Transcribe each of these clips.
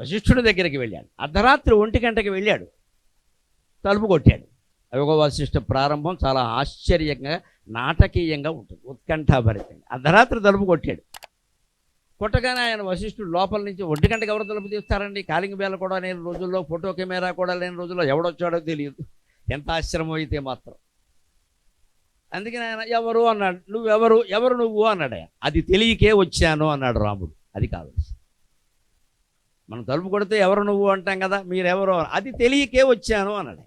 వశిష్ఠుడి దగ్గరికి వెళ్ళాడు. అర్ధరాత్రి 1 గంటకి వెళ్ళాడు, తలుపు కొట్టాడు. యోగ వాసిష్ఠ ప్రారంభం చాలా ఆశ్చర్యంగా నాటకీయంగా ఉంటుంది, ఉత్కంఠాభరితంగా. అర్ధరాత్రి తలుపు కొట్టాడు. కొట్టగానే ఆయన వశిష్ఠుడు లోపల నుంచి 1 గంటకి ఎవరు తలుపు తీస్తారండి? కాలింగ్ బేల కూడా లేని రోజుల్లో, ఫోటో కెమెరా కూడా లేని రోజుల్లో ఎవడొచ్చాడో తెలియదు. ఎంత ఆశ్చర్యం అయితే మాత్రం. అందుకని ఆయన ఎవరు అన్నాడు. ఎవరు నువ్వు అన్నాడు ఆయన. అది తెలియకే వచ్చాను అన్నాడు రాముడు. అది కావలసి, మనం తలుపు కొడితే ఎవరు నువ్వు అంటాం కదా, మీరెవరో. అది తెలియకే వచ్చాను అన్నాడు.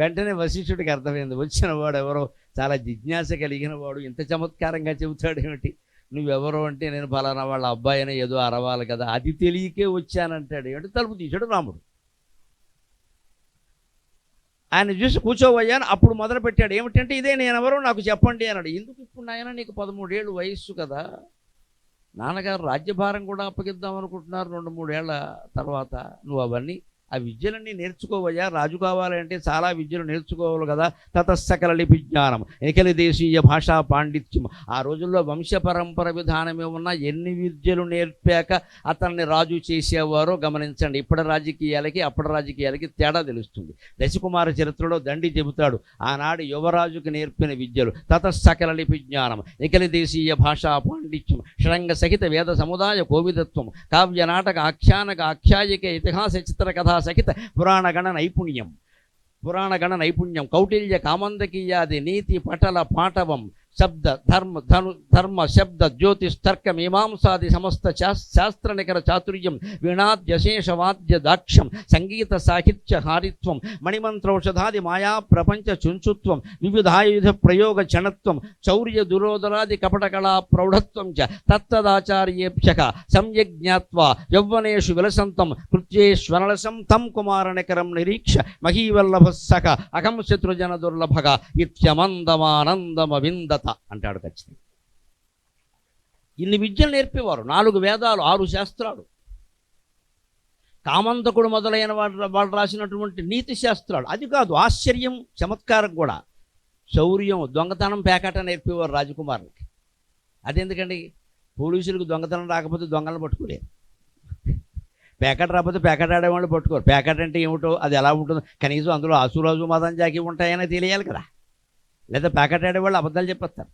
వెంటనే వశిష్ఠుడికి అర్థమైంది, వచ్చిన వాడు ఎవరో చాలా జిజ్ఞాస కలిగిన వాడు, ఇంత చమత్కారంగా చెబుతాడు ఏమిటి? నువ్వెవరో అంటే నేను ఫలానా వాళ్ళ అబ్బాయిని ఏదో అరవాలి కదా, అది తెలియకే వచ్చానంటాడు ఏమిటి? తలుపు తీశాడు రాముడు. ఆయన చూసి కూర్చోవయ్యాను. అప్పుడు మొదలు పెట్టాడు, ఏమిటంటే ఇదే నేనెవరో నాకు చెప్పండి అన్నాడు. ఎందుకు ఇప్పుడు నాయన, నీకు 13 ఏళ్ళు వయస్సు కదా, నాన్నగారు రాజ్యభారం కూడా అప్పగిద్దాం అనుకుంటున్నారు 2-3 ఏళ్ల తర్వాత. నువ్వు అవన్నీ ఆ విద్యలన్నీ నేర్చుకోవయ్యా, రాజు కావాలంటే చాలా విద్యలు నేర్చుకోవాలి కదా. తతస్సకల లిపి జ్ఞానం, ఎకలి దేశీయ భాషా పాండిత్యం. ఆ రోజుల్లో వంశపరంపర విధానమే ఉన్న ఎన్ని విద్యలు నేర్పాక అతన్ని రాజు చేసేవారో గమనించండి. ఇప్పటి రాజకీయాలకి అప్పటి రాజకీయాలకి తేడా తెలుస్తుంది. దశకుమార చరిత్రలో దండి చెబుతాడు, ఆనాడు యువరాజుకు నేర్పిన విద్యలు. తతస్సకల లిపి జ్ఞానం, ఎకలి దేశీయ భాషా పాండిత్యం, షడంగ సహిత వేద సముదాయ కోవిదత్వం, కావ్య నాటక ఆఖ్యానక ఆఖ్యాయిక ఇతిహాస చిత్ర కథా సహిత పురాణగణ నైపుణ్యం, కౌటిల్య కామందకీయాది నీతి పటల పాటవం, శబ్ద ధర్మ శబ్ద జ్యోతిస్తర్క మీమాంసాది సమస్త శాస్త్ర నికర చాతుర్యం, వీణాద్యశేషవాద్య దాక్ష్యం, సంగీత సాహిత్య హారిత్వం, మణిమంత్రౌషధాది మాయా ప్రపంచ చుంచుత్వం, వివిధాయుధ ప్రయోగ చణత్వం, చౌర్య దురోధరాది కపటకళా ప్రౌఢత్వం చ తత్తదాచార్యేభ్యః సమ్యజ్ఞాత్వా యౌవనేషు విలసంతం కృత్యేష్వనలసం తం కుమారనికరం నిరీక్ష మహీవల్లభ సఖ అహం శత్రుజన దుర్లభగ ఇత్యమందమానందమ వింద అంటాడు. ఖచ్చితంగా ఇన్ని విద్యలు నేర్పేవారు. 4 వేదాలు, 6 శాస్త్రాలు, కామంతకుడు మొదలైన వాళ్ళు రాసినటువంటి నీతి శాస్త్రాలు. అది కాదు, ఆశ్చర్యం చమత్కారం కూడా, శౌర్యం, దొంగతనం, పేకాట నేర్పేవారు రాజకుమారులకి. అదెందుకండి? పోలీసులకు దొంగతనం రాకపోతే దొంగలను పట్టుకోలేరు, పేకాట రాకపోతే పేకాట ఆడేవాళ్ళు పట్టుకోరు. పేకాట అంటే ఏమిటో, అది ఎలా ఉంటుందో కనీసం అందులో ఆసురాజు మదం జాకి ఉంటాయని తెలియాలి కదా, లేదా ప్యాకెట్ ఆడేవాళ్ళు అబద్ధాలు చెప్పేస్తారు.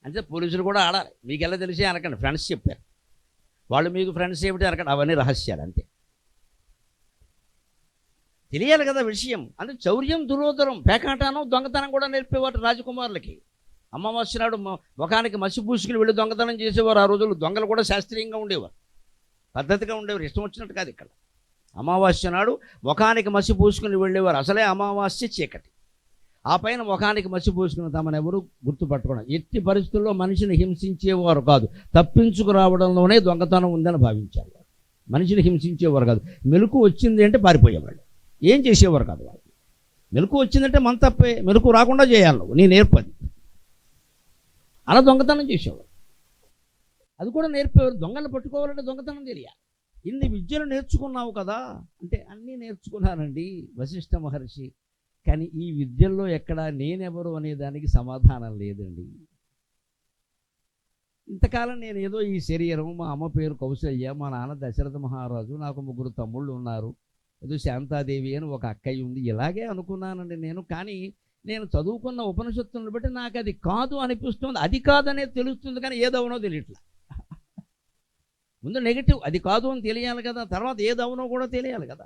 అంటే పోలీసులు కూడా ఆడాలి. మీకు ఎలా తెలిసే అనకండి, ఫ్రెండ్స్ చెప్పారు వాళ్ళు, మీకు ఫ్రెండ్స్ ఏమిటి అనకండి, అవన్నీ రహస్యాలు అంతే. తెలియాలి కదా విషయం. అంటే చౌర్యం దురోధరం, పేకాటనం, దొంగతనం కూడా నేర్పేవారు రాజకుమారులకి. అమావాస్య నాడు ముఖానికి మసి పూసుకుని వెళ్ళి దొంగతనం చేసేవారు. ఆ రోజుల్లో దొంగలు కూడా శాస్త్రీయంగా ఉండేవారు, పద్ధతిగా ఉండేవారు, ఇష్టం వచ్చినట్టు కాదు. ఇక్కడ అమావాస్య నాడు ముఖానికి మసి పూసుకుని వెళ్ళేవారు. అసలే అమావాస్య చీకటి, ఆ పైన ముఖానికి మసి పూసుకుని తమను ఎవరు గుర్తుపట్టుకోవడం. ఎట్టి పరిస్థితుల్లో మనిషిని హింసించేవారు కాదు, తప్పించుకురావడంలోనే దొంగతనం ఉందని భావించారు. మనిషిని హింసించేవారు కాదు. మెలకు వచ్చింది అంటే పారిపోయేవాళ్ళు, ఏం చేసేవారు కాదు వాళ్ళు. మెలకు వచ్చిందంటే మన తప్పే, మెలకు రాకుండా చేయాలి నువ్వు, నీ నేర్పది. అలా దొంగతనం చేసేవారు, అది కూడా నేర్పేవారు. దొంగలు పట్టుకోవాలంటే దొంగతనం తెలియాలి. ఇన్ని విద్యలు నేర్చుకున్నావు కదా అంటే, అన్నీ నేర్చుకున్నానండి వశిష్ఠ మహర్షి, కానీ ఈ విద్యల్లో ఎక్కడ నేనెవరు అనే దానికి సమాధానం లేదండి. ఇంతకాలం నేను ఏదో ఈ శరీరం, మా అమ్మ పేరు కౌసల్య, మా నాన్న దశరథ మహారాజు, నాకు 3 తమ్ముళ్ళు ఉన్నారు, ఏదో శాంతాదేవి అని ఒక అక్కయ్య ఉంది, ఇలాగే అనుకున్నానండి నేను. కానీ నేను చదువుకున్న ఉపనిషత్తులను బట్టి నాకు అది కాదు అనిపిస్తుంది. అది కాదనే తెలుస్తుంది, కానీ ఏదవునో తెలియట్లా. ముందు నెగిటివ్, అది కాదు అని తెలియాలి కదా, తర్వాత ఏదవునో కూడా తెలియాలి కదా.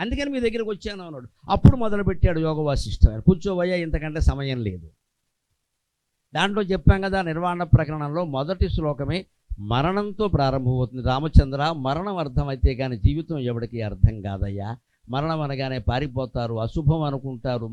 అందుకని మీ దగ్గరికి వచ్చాను అన్నాడు. అప్పుడు మొదలుపెట్టాడు యోగ వాసిష్ఠ. కూర్చోవయ్యా, ఇంతకంటే సమయం లేదు. దాంట్లో చెప్పాం కదా, నిర్వాణ ప్రకరణంలో మొదటి శ్లోకమే మరణంతో ప్రారంభమవుతుంది. రామచంద్ర, మరణం అర్థమైతే కానీ జీవితం ఎవరికి అర్థం కాదయ్యా. మరణం అనగానే పారిపోతారు, అశుభం అనుకుంటారు,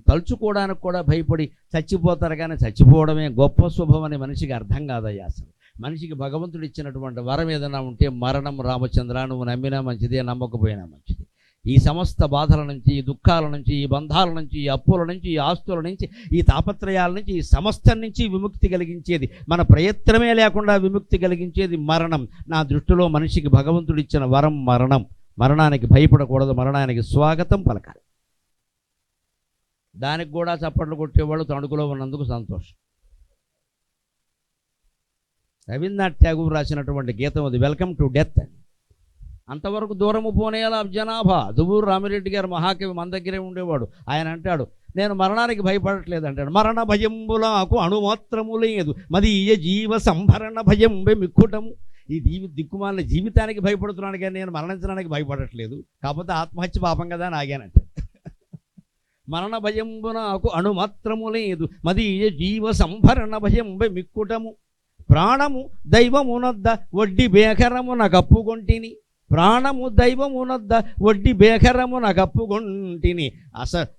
తలుచుకోవడానికి కూడా భయపడి చచ్చిపోతారు, కానీ చచ్చిపోవడమే గొప్ప శుభం అని మనిషికి అర్థం కాదయ్యా. అసలు మనిషికి భగవంతుడు ఇచ్చినటువంటి వరం ఏదైనా ఉంటే మరణం. రామచంద్ర, నువ్వు నమ్మినా మంచిదే, నమ్మకపోయినా మంచిది. ఈ సమస్త బాధల నుంచి, ఈ దుఃఖాల నుంచి, ఈ బంధాల నుంచి, ఈ అప్పుల నుంచి, ఈ ఆస్తుల నుంచి, ఈ తాపత్రయాల నుంచి, ఈ సమస్తం నుంచి విముక్తి కలిగించేది, మన ప్రయత్నమే లేకుండా విముక్తి కలిగించేది మరణం. నా దృష్టిలో మనిషికి భగవంతుడు ఇచ్చిన వరం మరణం. మరణానికి భయపడకూడదు, మరణానికి స్వాగతం పలకాలి. దానికి కూడా చప్పట్లు కొట్టేవాళ్ళు తణుకులో ఉన్నందుకు సంతోషం. రవీంద్రనాథ్ ఠాగూర్ రాసినటువంటి గీతం అది, వెల్కమ్ టు డెత్ అని. అంతవరకు దూరము పోనేలా జనాభా. దువ్వూరు రామిరెడ్డి గారు మహాకవి మన దగ్గరే ఉండేవాడు. ఆయన అంటాడు, నేను మరణానికి భయపడట్లేదు అంటాడు. మరణ భయంబులకు అణుమాత్రము లేదు, మది జీవ సంభరణ భయం మిక్కుటము. ఈ దిక్కుమాలిన జీవితానికి భయపడుతున్నాను కానీ నేను మరణించడానికి భయపడట్లేదు, కాకపోతే ఆత్మహత్య పాపం కదా అని ఆగానంటే. మరణ భయంబునకు అణుమాత్రము లేదు, మది జీవ సంభరణ భయం మిక్కుటము. ప్రాణము దైవమునద్ద వడ్డీ బేకరమున కప్పుకొంటిని, ప్రాణము దైవమునద్ద వడ్డీ బేకరమున కప్పుకొంటిని.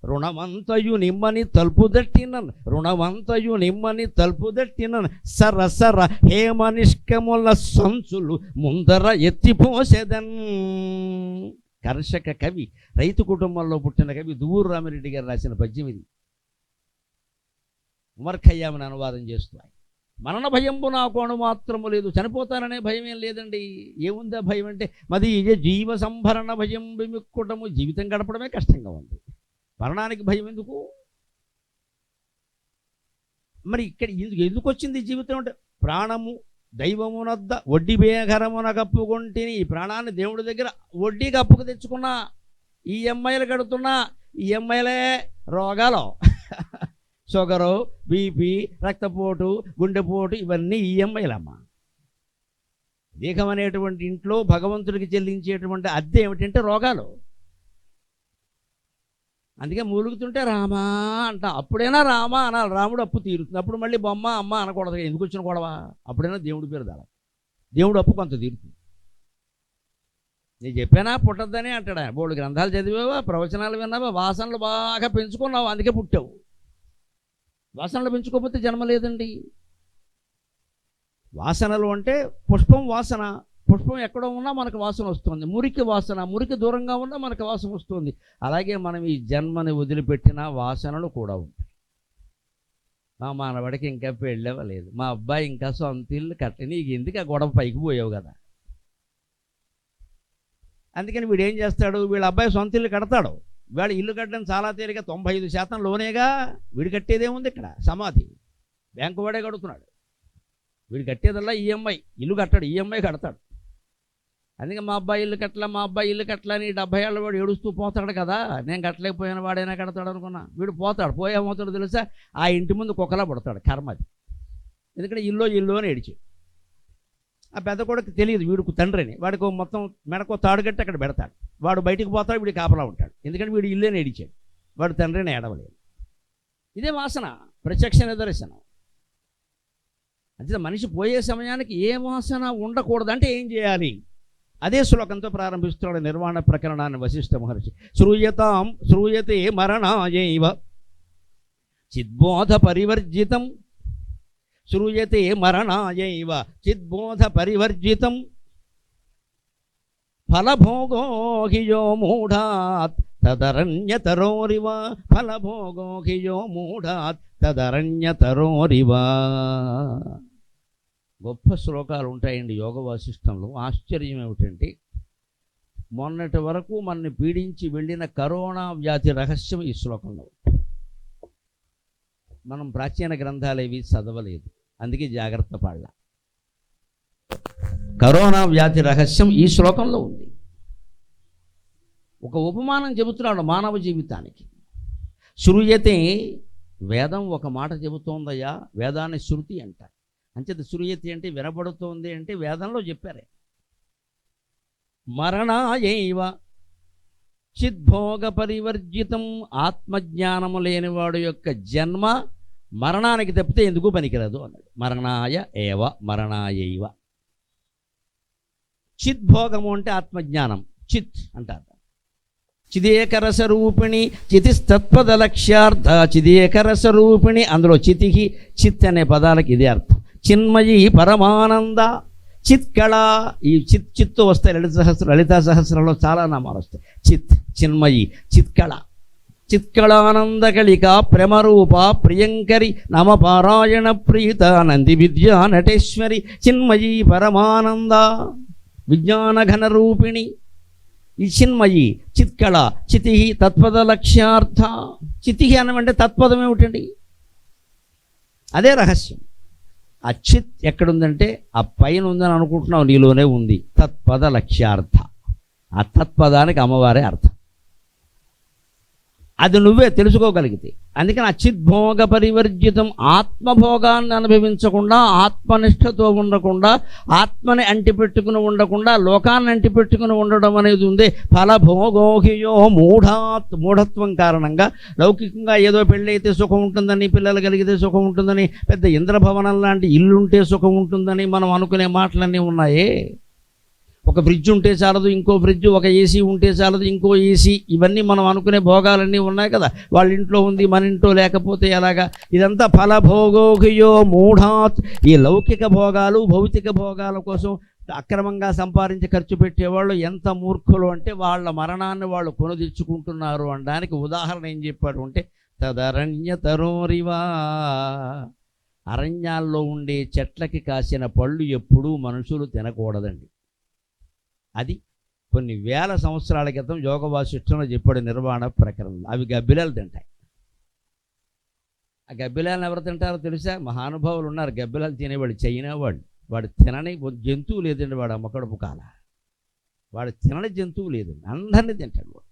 రుణమంతయు నిమ్మని తలుపుదట్టినన్, రుణమంతయు నిమ్మని తలుపుదట్టినన్. సరసర హేమనిష్కముల సంచులు ముందర ఎత్తిపోసేదన్. కర్షక కవి, రైతు కుటుంబంలో పుట్టిన కవి దువ్వూరు రామిరెడ్డి గారు రాసిన పద్యం ఇది. ఉమర్ ఖయ్యామని అనువాదం చేస్తున్నాయి. మరణ భయంబు నాకు అణుమాత్రము లేదు, చనిపోతాననే భయం ఏం లేదండి. ఏముందా భయం అంటే, మది జీవ సంభరణ భయం విముక్కుటము. జీవితం గడపడమే కష్టంగా ఉంది, మరణానికి భయం ఎందుకు? మరి ఇక్కడ ఎందుకు వచ్చింది జీవితం అంటే, ప్రాణము దైవమునద్ద వడ్డీ బేఘరమున కప్పుకొంటిని. ఈ ప్రాణాన్ని దేవుడి దగ్గర వడ్డీకి అప్పుకు తెచ్చుకున్నా, ఈఎంఐలు కడుతున్నా. ఈఎంఐలే రోగాలు, షుగరు, బీపీ, రక్తపోటు, గుండెపోటు, ఇవన్నీ ఈఎంఐలమ్మా. దేహం అనేటువంటి ఇంట్లో భగవంతుడికి చెల్లించేటువంటి అద్దె ఏమిటంటే రోగాలు. అందుకే మూలుగుతుంటే రామా అంట, అప్పుడైనా రామా అనాలి, రాముడు అప్పు తీరుతుంది. అప్పుడు మళ్ళీ బొమ్మ అమ్మ అనకూడదు, ఎందుకు వచ్చిన గొడవ? అప్పుడైనా దేవుడి పేరు దాడ, దేవుడు అప్పు కొంత తీరుతుంది. నేను చెప్పానా పుట్టద్దని అంటాడా? బోర్డు గ్రంథాలు చదివావా, ప్రవచనాలు విన్నావా, వాసనలు బాగా పెంచుకున్నావు, అందుకే పుట్టావు. వాసనలు పెంచుకోకపోతే జన్మ లేదండి. వాసనలు అంటే పుష్పం వాసన, పుష్పం ఎక్కడో ఉన్నా మనకు వాసన వస్తుంది. మురికి వాసన, మురికి దూరంగా ఉన్నా మనకు వాసన వస్తుంది. అలాగే మనం ఈ జన్మని వదిలిపెట్టిన వాసనలు కూడా ఉంటాయి. మా మానవాడికి ఇంకా పెళ్ళవలేదు, మా అబ్బాయి ఇంకా సొంత ఇల్లు కట్ట, నీకు ఎందుకు ఆ గొడవ, పైకి పోయావు కదా. అందుకని వీడు ఏం చేస్తాడు, వీళ్ళ అబ్బాయి సొంత ఇల్లు కడతాడు. వీళ్ళు ఇల్లు కట్టడం చాలా తేలిక, 95% లోనేగా. వీడు కట్టేదేముంది ఇక్కడ, సమాధి బ్యాంకు వాడే కడుతున్నాడు. వీడు కట్టేదల్లా ఈఎంఐ. ఇల్లు కట్టాడు, ఈఎంఐ కడతాడు. అందుకే మా అబ్బాయి ఇల్లు కట్టలా, మా అబ్బాయి ఇల్లు కట్టలని 70 ఏళ్ళ వాడు ఏడుస్తూ పోతాడు కదా. నేను కట్టలేకపోయిన వాడైనా కడతాడు అనుకున్నా. వీడు పోతాడు, పోయేమవుతాడు తెలుసా, ఆ ఇంటి ముందు కుక్కలా పడతాడు. కర్మది. ఎందుకంటే ఇల్లు అని ఏడిచి, ఆ పెద్ద కొడుకు తెలియదు వీడికి తండ్రిని. వాడికి మొత్తం మెడకో తాడు కట్టి అక్కడ పెడతాడు. వాడు బయటికి పోతాడు, వీడి కాపలా ఉంటాడు. ఎందుకంటే వీడు ఇల్లేని ఏడిచాడు, వాడు తండ్రిని ఏడవలేదు. ఇదే వాసన, ప్రత్యక్ష నిదర్శనం. అంటే మనిషి పోయే సమయానికి ఏ వాసన ఉండకూడదు అంటే ఏం చేయాలి? అదే శ్లోకంతో ప్రారంభిస్తున్నాడు నిర్వాణ ప్రకరణాన్ని వశిష్ఠ మహర్షి. శ్రూయతే మరణాయైవ చిద్బోధ పరివర్జితం, శ్రూయతే మరణాయైవ చిద్బోధ పరివర్జితం, ఫలభోగో హియో మూఢాత్ తదరణ్యతరోరివ, ఫలభోగో హియో మూఢాత్ తదరణ్యతరోరివ. గొప్ప శ్లోకాలు ఉంటాయండి యోగ వాసిష్టంలో. ఆశ్చర్యం ఏమిటంటే, మొన్నటి వరకు మనని పీడించి వెళ్ళిన కరోనా వ్యాధి రహస్యం ఈ శ్లోకంలో. మనం ప్రాచీన గ్రంథాలు ఏవి చదవలేదు, అందుకే జాగ్రత్త పడాల. కరోనా వ్యాధి రహస్యం ఈ శ్లోకంలో ఉంది. ఒక ఉపమానం చెబుతున్నాడు మానవ జీవితానికి. శ్రూయతే, వేదం ఒక మాట చెబుతోందయ్యా, వేదాన్ని శృతి అంటారు. అంచేత శ్రూయతి అంటే వినబడుతోంది అంటే వేదంలో చెప్పారే. మరణాయైవ చిద్భోగ పరివర్జితం, ఆత్మజ్ఞానము లేనివాడు యొక్క జన్మ మరణానికి తప్పితే ఎందుకు పనికిరాదు అన్నాడు. మరణాయ ఏవ మరణాయైవ. చిద్భోగము అంటే ఆత్మజ్ఞానం, చిత్ అంటారు. చిదేకరసరూపిణి చితిస్తత్పదలక్ష్యార్థ, చిదేకరసరూపిణి, అందులో చితికి చిత్ అనే పదాలకి ఇదే అర్థం. చిన్మయి పరమానంద చిత్కళ. ఈ చిత్తు వస్తాయి లలితా సహస్రంలో చాలా నామాలు వస్తాయి. చిత్, చిన్మయి, చిత్కళ, చిత్కళానందకళిక ప్రేమరూప ప్రియంకరి నామపారాయణ ప్రీత నంది విద్యా నటేశ్వరి చిన్మయి పరమానంద విజ్ఞానఘన రూపిణి. ఈ చిన్మయి, చిత్కళ, చితి తత్పద లక్ష్యార్థ. చితి అనమంటే తత్పదం ఏమిటండి? అదే రహస్యం. అచ్చిత్ ఎక్కడుందంటే ఆ పైన ఉందని అనుకుంటున్నావు, నీలోనే ఉంది. తత్పద లక్ష్యార్థ. ఆ తత్పదానికి అమ్మవారే అర్థం. అది నువ్వే తెలుసుకోగలిగితే. అందుకని అచిద్భోగ పరివర్జితం, ఆత్మభోగాన్ని అనుభవించకుండా, ఆత్మనిష్టతో ఉండకుండా, ఆత్మని అంటిపెట్టుకుని ఉండకుండా, లోకాన్ని అంటిపెట్టుకుని ఉండడం అనేది ఉంది. ఫలభోగోహియో మూఢత్వం కారణంగా లౌకికంగా ఏదో పెళ్ళి అయితే సుఖం ఉంటుందని, పిల్లలు కలిగితే సుఖం ఉంటుందని, పెద్ద ఇంద్రభవనం లాంటి ఇల్లుంటే సుఖం ఉంటుందని మనం అనుకునే మాటలన్నీ ఉన్నాయే. ఒక ఫ్రిడ్జ్ ఉంటే చాలదు, ఇంకో ఫ్రిడ్జ్, ఒక ఏసీ ఉంటే చాలదు, ఇంకో ఏసీ, ఇవన్నీ మనం అనుకునే భోగాలన్నీ ఉన్నాయి కదా. వాళ్ళ ఇంట్లో ఉంది, మన ఇంట్లో లేకపోతే ఎలాగా? ఇదంతా ఫలభోగోగియో మూఢాత్. ఈ లౌకిక భోగాలు, భౌతిక భోగాల కోసం అక్రమంగా సంపాదించి ఖర్చు పెట్టేవాళ్ళు ఎంత మూర్ఖులు అంటే వాళ్ళ మరణాన్ని వాళ్ళు కొని తెచ్చుకుంటున్నారు అనడానికి ఉదాహరణ ఏం చెప్పాడు అంటే, తదరణ్యతరోరివా, అరణ్యాల్లో ఉండే చెట్లకి కాసిన పళ్ళు ఎప్పుడూ మనుషులు తినకూడదండి. అది కొన్ని వేల సంవత్సరాల క్రితం యోగ వాసిష్ఠంలో చెప్పాడు నిర్వాణ ప్రకరణలు. అవి గబ్బిలాలు తింటాయి. ఆ గబ్బిలాలను ఎవరు తింటారో తెలుసా? మహానుభావులు ఉన్నారు గబ్బిలాలు తినేవాడు. చైనా వాడు తినని జంతువు లేదండి. వాడు అమ్మకడుపు కాల, వాడు తినని జంతువు లేదండి, అందరినీ తింటాడు వాడు.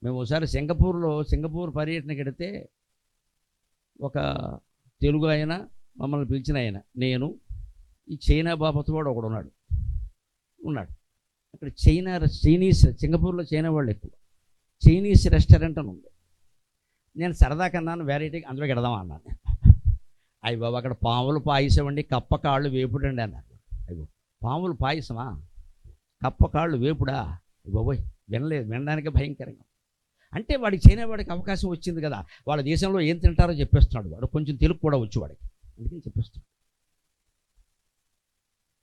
మేము ఒకసారి సింగపూర్ పర్యటనకి వెడితే ఒక తెలుగు ఆయన మమ్మల్ని పిలిచిన ఆయన, నేను, ఈ చైనా బాపత్ వాడు ఒకడు ఉన్నాడు. అక్కడ చైనీస్, సింగపూర్లో చైనా వాళ్ళు ఎక్కువ, చైనీస్ రెస్టారెంట్ అని ఉంది. నేను సరదా కన్నాను, వెరైటీ అందులోకి వెడదామా అన్నాను. అయ్యి బాబు అక్కడ పాములు పాయసం అండి, కప్ప కాళ్ళు వేపుడండి అన్నారు. అయ్యో, పాములు పాయసమా, కప్ప కాళ్ళు వేపుడా? బాబోయ్, వినడానికి భయంకరంగా. అంటే వాడికి చైనా వాడికి అవకాశం వచ్చింది కదా, వాళ్ళ దేశంలో ఏం తింటారో చెప్పేస్తున్నాడు వాడు. కొంచెం తెలుగు కూడా వచ్చి వాడికి, అందుకని చెప్పేస్తున్నాడు.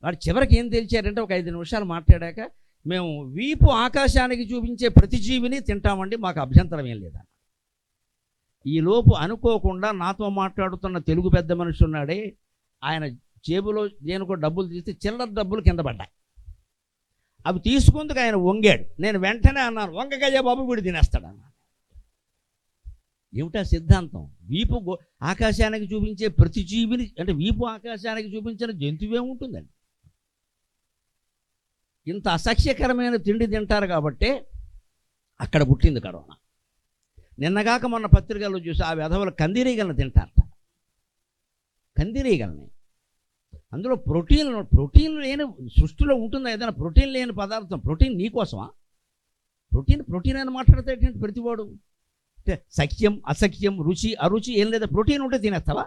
వాడు చివరికి ఏం తెలిచారంటే, ఒక 5 నిమిషాలు మాట్లాడాక, మేము వీపు ఆకాశానికి చూపించే ప్రతి జీవిని తింటామండి, మాకు అభ్యంతరం ఏం లేదా. ఈలోపు అనుకోకుండా నాతో మాట్లాడుతున్న తెలుగు పెద్ద మనిషి ఉన్నాడే, ఆయన జేబులో దేనికో డబ్బులు తీస్తే చిల్లర డబ్బులు కింద పడ్డాయి. అవి తీసుకుందుకు ఆయన వంగాడు. నేను వెంటనే అన్నాను, వంగగయ్యా బాబు, వీడు తినేస్తాడు అన్నాను. ఏమిటా సిద్ధాంతం? వీపు ఆకాశానికి చూపించే ప్రతి జీవిని, అంటే వీపు ఆకాశానికి చూపించిన జంతువే ఉంటుందండి. ఇంత అసహ్యకరమైన తిండి తింటారు కాబట్టే అక్కడ పుట్టింది కరోనా. నిన్నగాక మొన్న పత్రికల్లో చూసి ఆ వెధవలు కందిరీగలను తింటారట. కందిరీగలని, అందులో ప్రోటీన్ లేని సృష్టిలో ఉంటుందా ఏదైనా ప్రోటీన్ లేని పదార్థం? ప్రోటీన్ నీకోసమా? ప్రోటీన్ అని మాట్లాడితే ప్రతివాడు అంటే సఖ్యం అసఖ్యం, రుచి అరుచి ఏం లేదా, ప్రోటీన్ ఉంటే తినేస్తావా?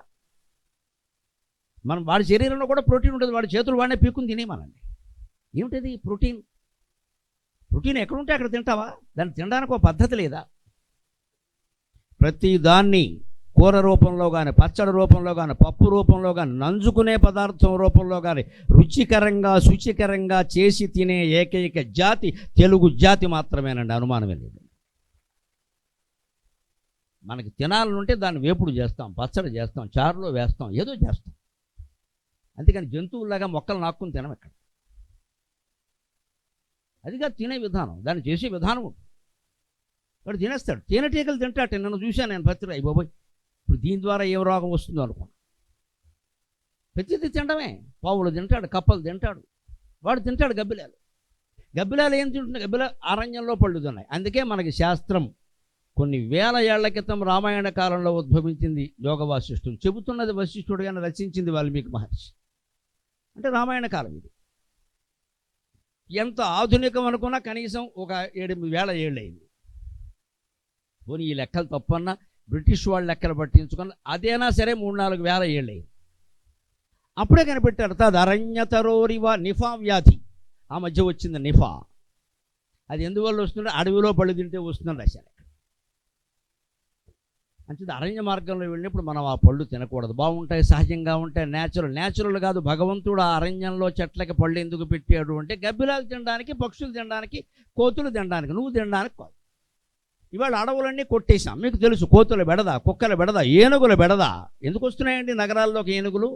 మనం వాడి శరీరంలో కూడా ప్రోటీన్ ఉంటుంది, వాడి చేతులు వాడినే పీక్కుని తినేమనండి. ఏమిటది ప్రోటీన్ ఎక్కడుంటే అక్కడ తింటావా? దాన్ని తినడానికి ఒక పద్ధతి లేదా? ప్రతి దాన్ని కూర రూపంలో కానీ, పచ్చడి రూపంలో కానీ, పప్పు రూపంలో కానీ, నంజుకునే పదార్థం రూపంలో కానీ రుచికరంగా శుచికరంగా చేసి తినే ఏకైక జాతి తెలుగు జాతి మాత్రమేనండి, అనుమానమే లేదు. మనకి తినాలనుంటే దాన్ని వేపుడు చేస్తాం, పచ్చడి చేస్తాం, చారులో వేస్తాం, ఏదో చేస్తాం. అందుకని జంతువులాగా మొక్కలు నాక్కుని తినం ఎక్కడ. అదిగా తినే విధానం, దాన్ని చేసే విధానం ఉంటుంది. వాడు తినేస్తాడు. తేనెటీగలు తింటాట, నన్ను చూశాను నేను పత్రిక. అయ్యి బాబోయ్, ఇప్పుడు దీని ద్వారా ఏం రోగం వస్తుందో అనుకున్నాను. ప్రతిదీ తినడమే. పావులు తింటాడు, కప్పలు తింటాడు, వాడు తింటాడు. గబ్బిలాలు ఏం తింటున్నాయి? గబ్బిలాలు అరణ్యంలో పళ్ళుతున్నాయి. అందుకే మనకి శాస్త్రం కొన్ని వేల ఏళ్ల క్రితం రామాయణ కాలంలో ఉద్భవించింది. యోగ వాసిష్ఠుడు చెబుతున్నది వశిష్ఠుడుగానే రచించింది వాల్మీకి మహర్షి. అంటే రామాయణ కాలం ఇది. ఎంత ఆధునికం అనుకున్నా కనీసం ఒక 7,000 ఏళ్ళు అయింది. పోనీ ఈ లెక్కలు తప్పన్నా బ్రిటిష్ వాళ్ళు లెక్కలు పట్టించుకున్న అదేనా సరే 3-4 వేల ఏళ్ళు అయింది. అప్పుడే కనిపెట్టారు. తదరణ్యతరోరివా, నిఫా వ్యాధి ఆ మధ్య వచ్చింది. నిఫా అది ఎందువల్ల వస్తుందో, అడవిలో పళ్ళు తింటే వస్తుందని రాశారు. అంటే అరణ్య మార్గంలో వెళ్ళినప్పుడు మనం ఆ పళ్ళు తినకూడదు. బాగుంటాయి, సహజంగా ఉంటాయి, న్యాచురల్ కాదు. భగవంతుడు ఆ అరణ్యంలో చెట్లకి పళ్ళు ఎందుకు పెట్టాడు అంటే, గబ్బిలాలు తినడానికి, పక్షులు తినడానికి, కోతులు తినడానికి, నువ్వు తినడానికి కాదు. ఇవాళ అడవులన్నీ కొట్టేశాం. మీకు తెలుసు, కోతుల బెడద, కుక్కల బెడద, ఏనుగుల బెడద. ఎందుకు వస్తున్నాయండి నగరాల్లోకి ఏనుగులు?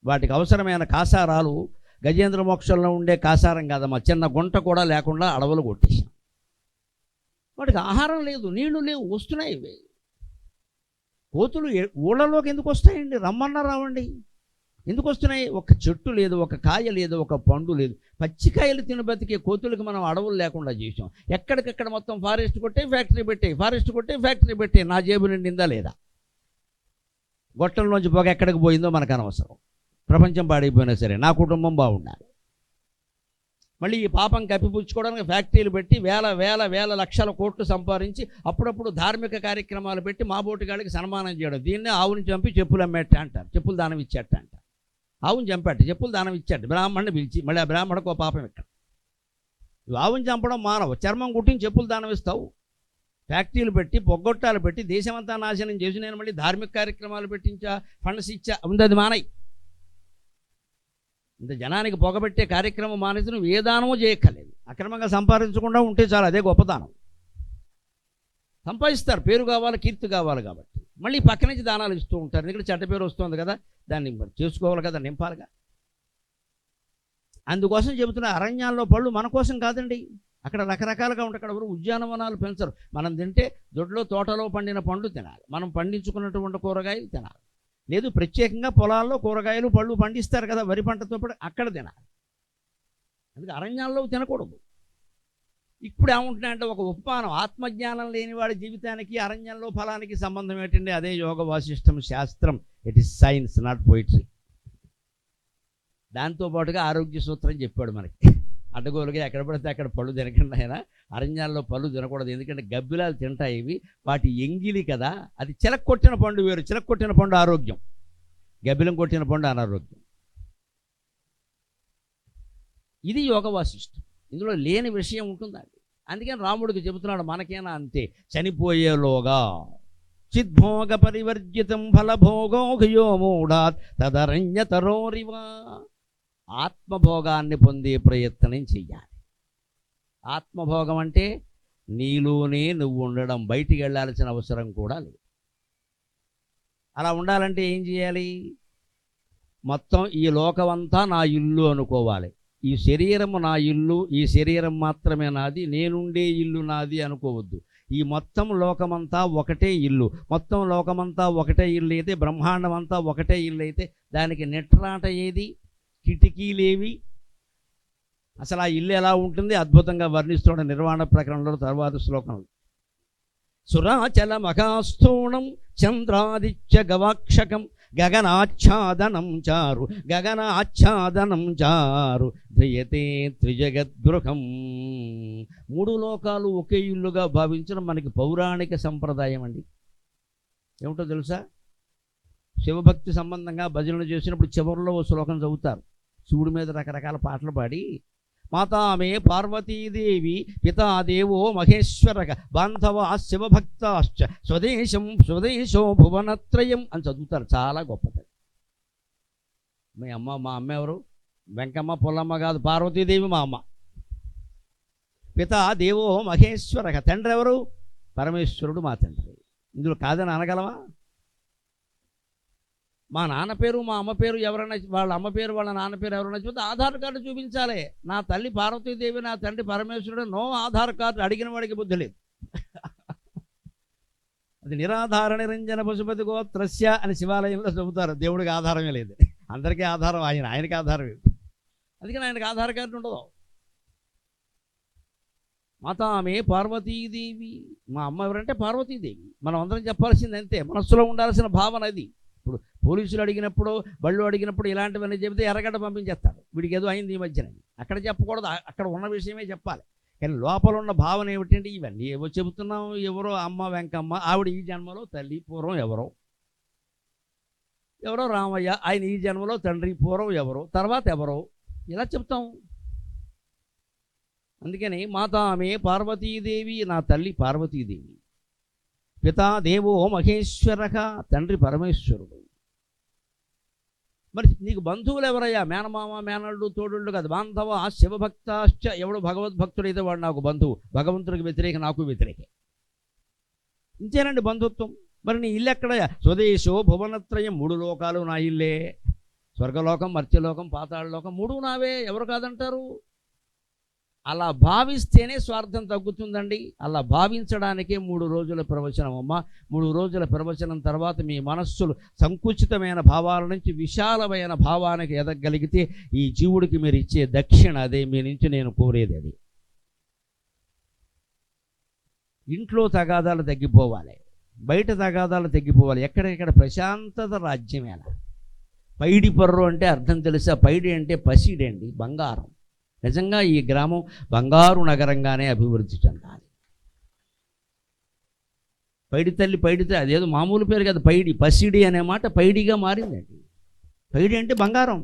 వాటికి అవసరమైన కాసారాలు గజేంద్ర మోక్షంలో ఉండే కాసారం కాదమ్మా, చిన్న గుంట కూడా లేకుండా అడవులు కొట్టేశాం. వాటికి ఆహారం లేదు, నీళ్లు లేవు, వస్తున్నాయి ఇవి. కోతులు ఊళ్ళలోకి ఎందుకు వస్తాయండి? రమ్మన్నా రావండి. ఎందుకు వస్తున్నాయి? ఒక చెట్టు లేదు, ఒక కాయ లేదు, ఒక పండు లేదు. పచ్చికాయలు తిని బతికే కోతులకు మనం అడవులు లేకుండా చేసాం. ఎక్కడికక్కడ మొత్తం ఫారెస్ట్ కొట్టే ఫ్యాక్టరీ పెట్టే, ఫారెస్ట్ కొట్టే ఫ్యాక్టరీ పెట్టే. నా జేబు నిండిందా లేదా? గొట్టంలోంచి పొగ ఎక్కడికి పోయిందో మనకు అనవసరం. ప్రపంచం పాడైపోయినా సరే నా కుటుంబం బాగుండాలి. మళ్ళీ ఈ పాపం కప్పిపుచ్చుకోవడానికి ఫ్యాక్టరీలు పెట్టి వేల వేల వేల లక్షల కోట్లు సంపాదించి అప్పుడప్పుడు ధార్మిక కార్యక్రమాలు పెట్టి మా బోటుగాడికి సన్మానం చేయడం. దీన్నే ఆవుని చంపి చెప్పులు అమ్మేట అంటారు, చెప్పులు దానం ఇచ్చేట అంటారు. ఆవుని చంపాట, చెప్పులు దానం ఇచ్చాడు బ్రాహ్మణ్ణి పిలిచి. మళ్ళీ ఆ బ్రాహ్మణకు ఓ పాపం ఇక్కడ. ఆవుని చంపడం మానవ, చర్మం కుట్టించి చెప్పులు దానం ఇస్తావు. ఫ్యాక్టరీలు పెట్టి పొగ్గొట్టాలు పెట్టి దేశమంతా నాశనం చేసి నేను మళ్ళీ ధార్మిక కార్యక్రమాలు పెట్టించా, ఫండ్స్ ఇచ్చా, ఉంది అది మానై. ఇంత జనానికి పొగబెట్టే కార్యక్రమం మానేసి నువ్వు ఏ దానమో చేయక్కర్లేదు. అక్రమంగా సంపాదించకుండా ఉంటే చాలు, అదే గొప్పదానం. సంపాదిస్తారు, పేరు కావాలి, కీర్తి కావాలి కాబట్టి మళ్ళీ పక్క నుంచి దానాలు ఇస్తూ ఉంటారు. ఎందుకంటే చెడ్డ పేరు వస్తుంది కదా, దాన్ని చేసుకోవాలి కదా, నింపాలిగా. అందుకోసం చెబుతున్న అరణ్యాల్లో పళ్ళు మన కోసం కాదండి. అక్కడ రకరకాలుగా ఉంటాయి. అక్కడ ఎవరు ఉద్యానవనాలు పెంచరు. మనం తింటే దొడ్లో తోటలో పండిన పండు తినాలి, మనం పండించుకున్నటువంటి కూరగాయలు తినాలి. లేదు ప్రత్యేకంగా పొలాల్లో కూరగాయలు పళ్ళు పండిస్తారు కదా, వరి పంటతో పాటు అక్కడ తినాలి. అందుకే అరణ్యాల్లో తినకూడదు. ఇప్పుడు ఏముంటున్నాయంటే ఒక ఉపమానం, ఆత్మజ్ఞానం లేనివాడి జీవితానికి అరణ్యంలో ఫలానికి సంబంధం ఏంటండి? అదే యోగ వాసిష్టం శాస్త్రం. It is science, not poetry. దాంతోపాటుగా ఆరోగ్య సూత్రం చెప్పాడు మనకి. అడ్డగోలుగా ఎక్కడ పడితే అక్కడ పళ్ళు తినకుండా అయినా అరణ్యాల్లో పళ్ళు తినకూడదు. ఎందుకంటే గబ్బిలాలు తింటాయి ఇవి, వాటి ఎంగిలి కదా. అది చిలక్కొట్టిన పండు వేరు, చిలక్కొట్టిన పండు ఆరోగ్యం, గబ్బిలం కొట్టిన పండు అనారోగ్యం. ఇది యోగ వాసిష్టం. ఇందులో లేని విషయం ఉంటుందండి. అందుకని రాముడికి చెబుతున్నాడు, మనకేనా అంతే. చనిపోయేలోగా చిద్భోగ పరివర్జితం ఫలభోగోఘయో మూఢాత్ తదరణ్యతరోరివా. ఆత్మభోగాన్ని పొందే ప్రయత్నం చెయ్యాలి. ఆత్మభోగం అంటే నీలోనే నువ్వు ఉండడం, బయటికి వెళ్ళాల్సిన అవసరం కూడా లేదు. అలా ఉండాలంటే ఏం చేయాలి? మొత్తం ఈ లోకమంతా నా ఇల్లు అనుకోవాలి. ఈ శరీరము నా ఇల్లు, ఈ శరీరం మాత్రమే నాది, నేనుండే ఇల్లు నాది అనుకోవద్దు. ఈ మొత్తం లోకమంతా ఒకటే ఇల్లు. మొత్తం లోకమంతా ఒకటే ఇల్లు అయితే, బ్రహ్మాండం అంతా ఒకటే ఇల్లు అయితే దానికి నెట్రాట ఏది? కిటికీలేవి? అసలు ఆ ఇల్లు ఎలా ఉంటుంది? అద్భుతంగా వర్ణిస్తున్నాడు నిర్వాణ ప్రకరణలో తర్వాత శ్లోకంలో. సురాచల మహాస్థూణం చంద్రాదిత్య గవాక్షకం గగనాచ్ఛాదనం చారు గగనాచ్ఛాదనం చారు ధ్రియతే త్రిజగద్గృహం. మూడు లోకాలు ఒకే ఇల్లుగా భావించడం మనకి పౌరాణిక సంప్రదాయం అండి. ఏమిటో తెలుసా? శివభక్తి సంబంధంగా భజనలు చేసినప్పుడు చివరిలో ఓ శ్లోకం చదువుతారు. శివుడి మీద రకరకాల పాటలు పాడి, మాతామే పార్వతీదేవి పితాదేవో మహేశ్వరక బాంధవ శివభక్తాశ్చ స్వదేశం స్వదేశో భువనత్రయం అని చదువుతారు. చాలా గొప్పది. మా అమ్మ ఎవరు? వెంకమ్మ పుల్లమ్మ కాదు, పార్వతీదేవి మా అమ్మ. పితాదేవో మహేశ్వరక, తండ్రి ఎవరు? పరమేశ్వరుడు మా తండ్రి. ఇందులో కాదని అనగలవా? మా నాన్న పేరు మా అమ్మ పేరు ఎవరైనా, వాళ్ళ అమ్మ పేరు వాళ్ళ నాన్న పేరు ఎవరైనా చూస్తే ఆధార్ కార్డు చూపించాలి. నా తల్లి పార్వతీదేవి, నా తండ్రి పరమేశ్వరుడు. No Aadhaar card. అడిగిన వాడికి బుద్ధి లేదు. అది నిరాధార నిరంజన పశుపతి గోత్రస్య అని శివాలయంలో చెబుతారు. దేవుడికి ఆధారమే లేదు, అందరికీ ఆధారం ఆయనకి ఆధారం లేదు. అందుకని ఆయనకి ఆధార్ కార్డు ఉండదు. మాతామే పార్వతీదేవి, మా అమ్మ ఎవరంటే పార్వతీదేవి. మనం అందరం చెప్పాల్సింది అంతే, మనస్సులో ఉండాల్సిన భావన అది. ఇప్పుడు పోలీసులు అడిగినప్పుడు, బళ్ళు అడిగినప్పుడు ఇలాంటివన్నీ చెబితే ఎర్రగడ్డ పంపించేస్తారు. వీడికి ఏదో అయింది ఈ మధ్యన. అక్కడ చెప్పకూడదు, అక్కడ ఉన్న విషయమే చెప్పాలి. కానీ లోపల ఉన్న భావన ఏమిటంటే ఇవన్నీ ఏవో చెబుతున్నాం. ఎవరో అమ్మ వెంకమ్మ, ఆవిడ ఈ జన్మలో తల్లి, పూర్వం ఎవరో రామయ్య, ఆయన ఈ జన్మలో తండ్రి, పూర్వం ఎవరో, తర్వాత ఎవరో, ఇలా చెప్తాం. అందుకని మాతామే పార్వతీదేవి, నా తల్లి పార్వతీదేవి. పితాదేవో మహేశ్వరక, తండ్రి పరమేశ్వరుడు. మరి నీకు బంధువులు ఎవరయ్యా? మేనమామ, మేనల్లు, తోడుళ్ళు కాదు. బాంధవ శివభక్తాశ్చ, ఎవడు భగవద్భక్తుడైతే వాడు నాకు బంధువు. భగవంతుడికి వ్యతిరేక, నాకు వ్యతిరేక. ఇంతేనండి బంధుత్వం. మరి నీ ఇల్లు ఎక్కడయ్యా? స్వదేశో భువనత్రయం, మూడు లోకాలు నా ఇల్లే. స్వర్గలోకం, మర్త్యలోకం, పాతాళలోకం, మూడు నావే. ఎవరు కాదంటారు? అలా భావిస్తేనే స్వార్థం తగ్గుతుందండి. అలా భావించడానికే 3 రోజుల ప్రవచనం అమ్మ. 3 రోజుల ప్రవచనం తర్వాత మీ మనస్సులు సంకుచితమైన భావాల నుంచి విశాలమైన భావానికి ఎదగలిగితే ఈ జీవుడికి మీరు ఇచ్చే దక్షిణ అదే. మీ నుంచి నేను కోరేది అది. ఇంట్లో తగాదాలు తగ్గిపోవాలి, బయట తగాదాలు తగ్గిపోవాలి. ఎక్కడెక్కడ ప్రశాంతత రాజ్యమేలా. పైడి పర్రు అంటే అర్థం తెలుసా? పైడి అంటే పసిడండి, బంగారం. నిజంగా ఈ గ్రామం బంగారు నగరంగానే అభివృద్ధి చెందాలి. పైడి తల్లి, పైడితే అదేదో మామూలు పేరు కదా, పైడి, పసిడి అనే మాట పైడిగా మారిందండి. పైడి అంటే బంగారం,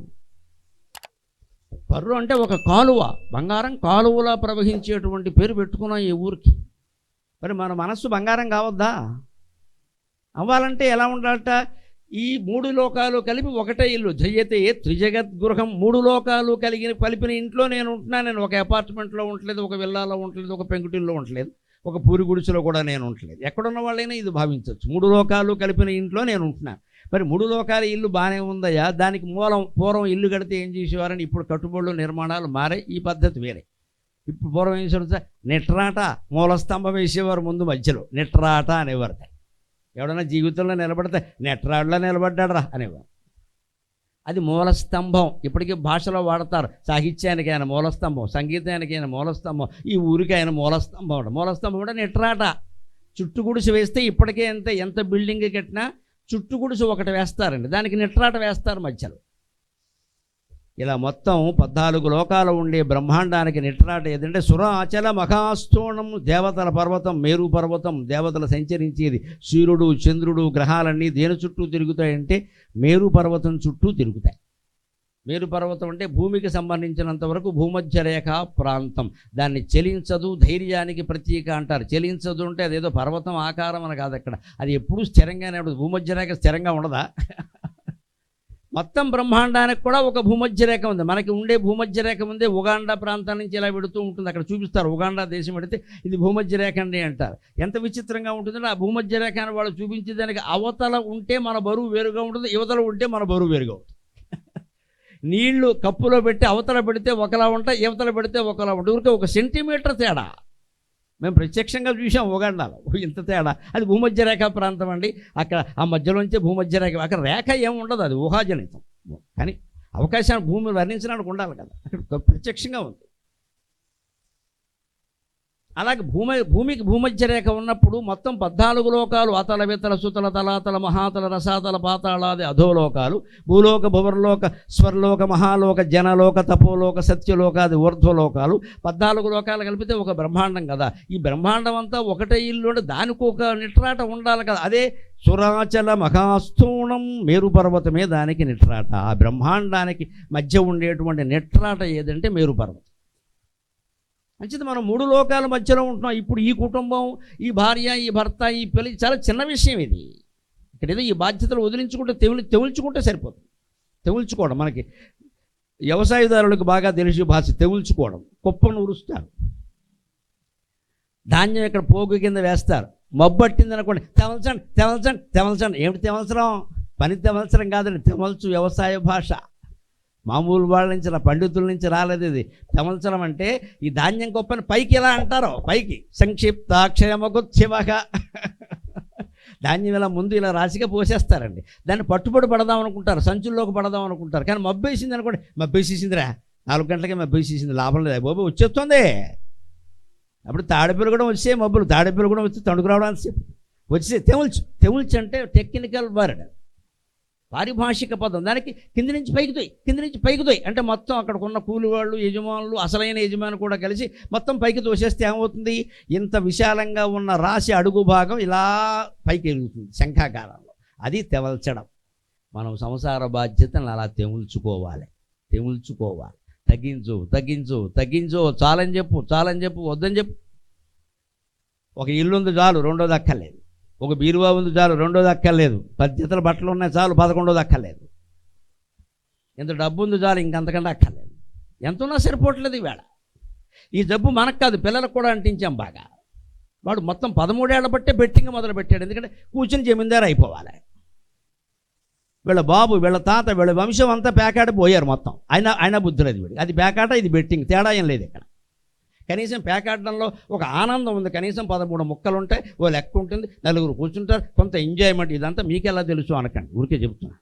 పర్రు అంటే ఒక కాలువ, బంగారం కాలువలా ప్రవహించేటువంటి పేరు పెట్టుకున్నాం ఈ ఊరికి. మరి మన మనస్సు బంగారం కావద్దా? అవ్వాలంటే ఎలా ఉండాలట? ఈ 3 లోకాలు కలిపి ఒకటే ఇల్లు. జయతే త్రిజగద్గృహం. 3 లోకాలు కలిపిన ఇంట్లో నేను ఉంటున్నాను. నేను ఒక అపార్ట్మెంట్లో ఉండలేదు, ఒక విల్లాలో ఉండలేదు, ఒక పెంకుటిల్లో ఉండలేదు, ఒక పూరి గుడిసెలో కూడా నేను ఉండలేదు. ఎక్కడున్న వాళ్ళైనా ఇది భావించవచ్చు. 3 లోకాలు కలిపిన ఇంట్లో నేను ఉంటున్నాను. మరి 3 లోకాల ఇల్లు బాగానే ఉందయ్యా, దానికి పూర్వం ఇల్లు కడితే ఏం చేసేవారని ఇప్పుడు కట్టుబడులు నిర్మాణాలు మారాయి. ఈ పద్ధతి వేరే. ఇప్పుడు పూర్వం ఏం చేస్తారు? నిట్రాట, మూలస్తంభం వేసేవారు ముందు, మధ్యలో నిట్రాట అనేవారు. ఎవడన్నా జీవితంలో నిలబడితే నెట్రాడ్లో నిలబడ్డాడు రా అనేవారు. అది మూలస్తంభం. ఇప్పటికీ భాషలో వాడతారు. సాహిత్యానికి ఆయన మూలస్తంభం, సంగీతానికి ఆయన మూలస్తంభం, ఈ ఊరికి ఆయన మూలస్తంభం. మూలస్తంభం కూడా నిట్రాట. చుట్టుగుడిసి వేస్తే ఇప్పటికే ఎంత బిల్డింగ్ కట్టినా చుట్టుగుడిసి ఒకటి వేస్తారండి, దానికి నిట్రాట వేస్తారు మధ్యలో. ఇలా మొత్తం 14 లోకాలు ఉండే బ్రహ్మాండానికి నిట్రాట ఏదంటే సురాచల మహాస్థూణం. దేవతల పర్వతం, మేరు పర్వతం, దేవతలు సంచరించేది. సూర్యుడు, చంద్రుడు, గ్రహాలన్నీ దేని చుట్టూ తిరుగుతాయంటే మేరు పర్వతం చుట్టూ తిరుగుతాయి. మేరు పర్వతం అంటే భూమికి సంబంధించినంత వరకు భూమధ్య రేఖ ప్రాంతం. దాన్ని చెలించదు, ధైర్యానికి ప్రతీక అంటారు. చెలించదు అంటే అదేదో పర్వతం ఆకారం అని కాదు, అక్కడ అది ఎప్పుడూ స్థిరంగానే ఉండదు. భూమధ్య రేఖ స్థిరంగా ఉండదా? మొత్తం బ్రహ్మాండానికి కూడా ఒక భూమధ్య రేఖ ఉంది. మనకి ఉండే భూమధ్య రేఖ ముందే ఉగాండా ప్రాంతం నుంచి ఇలా పెడుతూ ఉంటుంది. అక్కడ చూపిస్తారు, ఉగాండా దేశం పెడితే ఇది భూమధ్య రేఖ అండి అంటారు. ఎంత విచిత్రంగా ఉంటుందంటే ఆ భూమధ్య రేఖ అని వాళ్ళు చూపించేదానికి అవతల ఉంటే మన బరువు వేరుగా ఉంటుంది, యువతల ఉంటే మన బరువు వేరుగా ఉంటుంది. నీళ్లు కప్పులో పెట్టి అవతల పెడితే ఒకలా ఉంటాయి, యువతల పెడితే ఒకలా ఉంటుంది. ఊరికే 1 సెంటీమీటర్ తేడా. మేము ప్రత్యక్షంగా చూసాం ఉగాండాలో. ఇంత తేడా. అది భూమధ్య రేఖ ప్రాంతం అండి. అక్కడ ఆ మధ్యలోంచే భూమధ్య రేఖ. అక్కడ రేఖ ఏముండదు, అది ఊహాజనితం. కానీ అవకాశాన్ని భూమిని వర్ణించడానికి ఉండాలి కదా, అక్కడ ప్రత్యక్షంగా ఉంది. అలాగే భూమికి భూమధ్య రేఖ ఉన్నప్పుడు మొత్తం 14 లోకాలు, అతల వితల సుతల తలాతల మహాతల రసాతల పాతాళాది అధోలోకాలు, భూలోక భువర్లోక స్వర్లోక మహాలోక జనలోక తపోలోక సత్యలోకాది ఊర్ధ్వలోకాలు, 14 లోకాలు కలిపితే ఒక బ్రహ్మాండం కదా. ఈ బ్రహ్మాండం అంతా ఒకటే ఇల్లు, దానికి ఒక నిట్రాట ఉండాలి కదా. అదే సురాచల మహాస్థూణం, మేరు పర్వతమే దానికి నిట్రాట. ఆ బ్రహ్మాండానికి మధ్య ఉండేటువంటి నిట్రాట ఏదంటే మేరు పర్వతం. మంచిది. మనం 3 లోకాల మధ్యలో ఉంటున్నాం. ఇప్పుడు ఈ కుటుంబం, ఈ భార్య, ఈ భర్త, ఈ పిల్ల చాలా చిన్న విషయం ఇది. ఇక్కడ ఏదో ఈ బాధ్యతలు వదిలించుకుంటే తెవుల్చుకుంటే సరిపోతుంది. తెవుల్చుకోవడం మనకి వ్యవసాయదారులకు బాగా తెలిసి భాష. తెవుల్చుకోవడం. కుప్పను ఉరుస్తారు, ధాన్యం ఇక్కడ పోగు కింద వేస్తారు. మబ్బట్టింది అనుకోండి, తెవల్చండి తెవల్చండి తెవల్చండి. ఏమిటి తెవల్చడం? పని తెవల్చడం కాదండి, తెవల్చు వ్యవసాయ భాష. మామూలు వాళ్ళ నుంచి, పండితుల నుంచి రాలేదు ఇది. తెమల్చడం అంటే ఈ ధాన్యం గొప్పని పైకి ఎలా అంటారో, పైకి సంక్షిప్తాక్షయమగుత్యవగా ధాన్యం ఇలా ముందు ఇలా రాశిగా పోసేస్తారండి. దాన్ని పట్టుబడి పడదాం అనుకుంటారు, సంచుల్లోకి పడదాం అనుకుంటారు. కానీ మబ్బేసింది అనుకోండి, మబ్బేసేసిందిరా, 4 గంటలకే మబ్బేసేసింది, లాభం లేదు బాబు, వచ్చేస్తుంది. అప్పుడు తాడిపిల్లు కూడా వచ్చే మబ్బులు, తాడిపిల్లు కూడా వచ్చి తణుకు రావడానికి వచ్చే తెముల్చు అంటే టెక్నికల్ వర్డ్, పారిభాషిక పదం. దానికి కింది నుంచి పైకి తోయి అంటే మొత్తం అక్కడ ఉన్న కూలి వాళ్ళు, యజమానులు, అసలైన యజమాని కూడా కలిసి మొత్తం పైకి తోసేస్తే ఏమవుతుంది? ఇంత విశాలంగా ఉన్న రాశి అడుగు భాగం ఇలా పైకి ఎరుగుతుంది శంఖాకారంలో. అది తెవల్చడం. మనం సంసార బాధ్యతను అలా తెముల్చుకోవాలి. తగ్గించు, చాలని చెప్పు, వద్దని చెప్పు. ఒక ఇల్లు ఉంది చాలు, రెండోది అక్కర్లేదు. ఒక బీరువా ఉంది చాలు, రెండోది అక్కర్లేదు. 10 జతల బట్టలు ఉన్నాయి చాలు, 11వది అక్కర్లేదు. ఇంత డబ్బు ఉంది చాలు, ఇంకంతకంటే అక్కర్లేదు. ఎంత ఉన్నా సరిపోవట్లేదు ఈవేళ. ఈ జబ్బు మనకు కాదు, పిల్లలకు కూడా అంటించాం బాగా. వాడు మొత్తం 13 ఏళ్ల బట్టే బెట్టింగ్ మొదలు పెట్టాడు. ఎందుకంటే కూర్చుని జమీందారు అయిపోవాలి. వీళ్ళ బాబు, వీళ్ళ తాత, వీళ్ళ వంశం అంతా పేకాట పోయారు మొత్తం. ఆయన బుద్ధి లేదు వీడికి. అది పేకాట, ఇది బెట్టింగ్, తేడా ఏం లేదు ఇక్కడ. కనీసం పేకాడడంలో ఒక ఆనందం ఉంది. కనీసం 13 ముక్కలు ఉంటాయి, ఓ లెక్క ఉంటుంది, నలుగురు కూర్చుంటారు, కొంత ఎంజాయ్మెంట్. ఇదంతా మీకెలా తెలుసు అనకండి, ఊరికే చెబుతున్నా.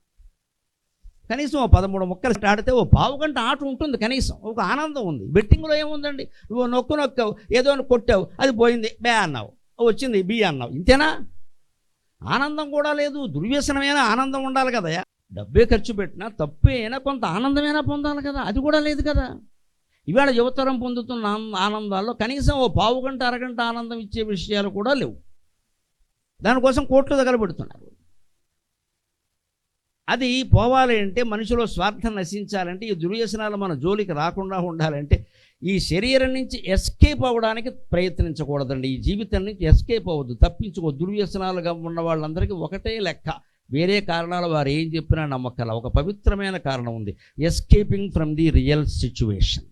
కనీసం ఓ 13 ముక్కలు ఆడితే ఓ పావు గంట ఆట ఉంటుంది, కనీసం ఒక ఆనందం ఉంది. బెట్టింగ్లో ఏముందండి? నువ్వు నొక్కావు, ఏదో అని కొట్టావు, అది పోయింది బే అన్నావు, వచ్చింది బి అన్నావు, ఇంతేనా? ఆనందం కూడా లేదు. దుర్వ్యసనమైన ఆనందం ఉండాలి కదా. డబ్బే ఖర్చు పెట్టినా తప్పైనా కొంత ఆనందమైనా పొందాలి కదా, అది కూడా లేదు కదా. ఇవాళ యువతరం పొందుతున్న ఆనందాల్లో కనీసం ఓ పావు గంట అరగంట ఆనందం ఇచ్చే విషయాలు కూడా లేవు. దానికోసం కోట్లు తగలబెడుతున్నారు. అది పోవాలి అంటే, మనిషిలో స్వార్థం నశించాలంటే, ఈ దుర్వ్యసనాలు మన జోలికి రాకుండా ఉండాలంటే ఈ శరీరం నుంచి ఎస్కేప్ అవ్వడానికి ప్రయత్నించకూడదండి. ఈ జీవితం నుంచి ఎస్కేప్ అవ్వద్దు, తప్పించుకో. దుర్వ్యసనాలుగా ఉన్న వాళ్ళందరికీ ఒకటే లెక్క, వేరే కారణాలు వారు ఏం చెప్పినా నమ్మకల. ఒక పవిత్రమైన కారణం ఉంది, escaping from the real situation.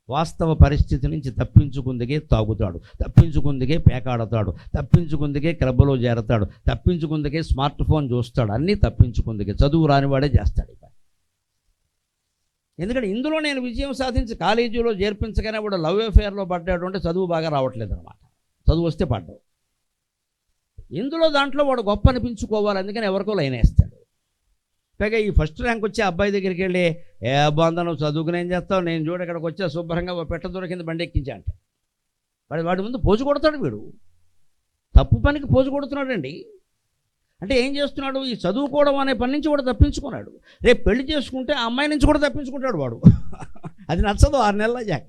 వాస్తవ పరిస్థితి నుంచి తప్పించుకుందుకే తాగుతాడు, తప్పించుకుందుకే పేకాడతాడు, తప్పించుకుందుకే క్లబ్లో చేరతాడు, తప్పించుకుందుకే స్మార్ట్ ఫోన్ చూస్తాడు, అన్నీ తప్పించుకుందుకే. చదువు రానివాడే చేస్తాడు. ఎందుకంటే ఇందులో నేను విజయం సాధించి కాలేజీలో చేర్పించగానే వాడు లవ్ అఫేర్లో పడ్డాడు అంటే చదువు బాగా రావట్లేదు అనమాట. చదువు వస్తే పడ్డావు. ఇందులో దాంట్లో వాడు గొప్ప అనిపించుకోవాలి, అందుకని ఎవరికో లైన్ వేస్తాడు. పైగా ఈ ఫస్ట్ ర్యాంక్ వచ్చే అబ్బాయి దగ్గరికి వెళ్ళి, ఏ అబ్బాయి నువ్వు చదువుకుని ఏం చేస్తావు, నేను చూడ ఇక్కడికి వచ్చా శుభ్రంగా పెట్ట దొరికింది బండి ఎక్కించా అంటే వాడి ముందు పోజు కొడతాడు. వీడు తప్పు పనికి పోజు కొడుతున్నాడండి. అంటే ఏం చేస్తున్నాడు? ఈ చదువుకోవడం అనే పని నుంచి కూడా తప్పించుకున్నాడు. రేపు పెళ్లి చేసుకుంటే ఆ అమ్మాయి నుంచి కూడా తప్పించుకుంటాడు వాడు. అది నచ్చదు 6 నెలల జాక.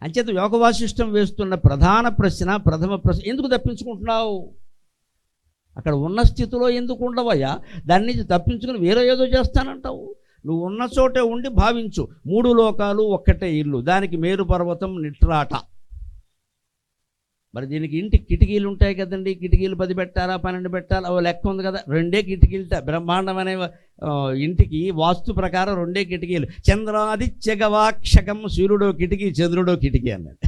అంచేత యోగ వాసిష్టం వేస్తున్న ప్రథమ ప్రశ్న, ఎందుకు తప్పించుకుంటున్నావు? అక్కడ ఉన్న స్థితిలో ఎందుకు ఉండవయ్యా? దాని నుంచి తప్పించుకుని వేరే ఏదో చేస్తానంటావు. నువ్వు ఉన్న చోటే ఉండి భావించు, 3 లోకాలు ఒక్కటే ఇల్లు, దానికి మేరు పర్వతం నిట్రాట. మరి దీనికి ఇంటికి కిటికీలు ఉంటాయి కదండి, కిటికీలు 10 పెట్టాలా 12 పెట్టాలా, ఓ లెక్క ఉంది కదా. 2 కిటికీలట బ్రహ్మాండం అనే ఇంటికి వాస్తు ప్రకారం 2 కిటికీలు. చంద్రాదిత్య గవాక్షకం, సూర్యుడో కిటికీ చంద్రుడో కిటికీ అన్నాడు.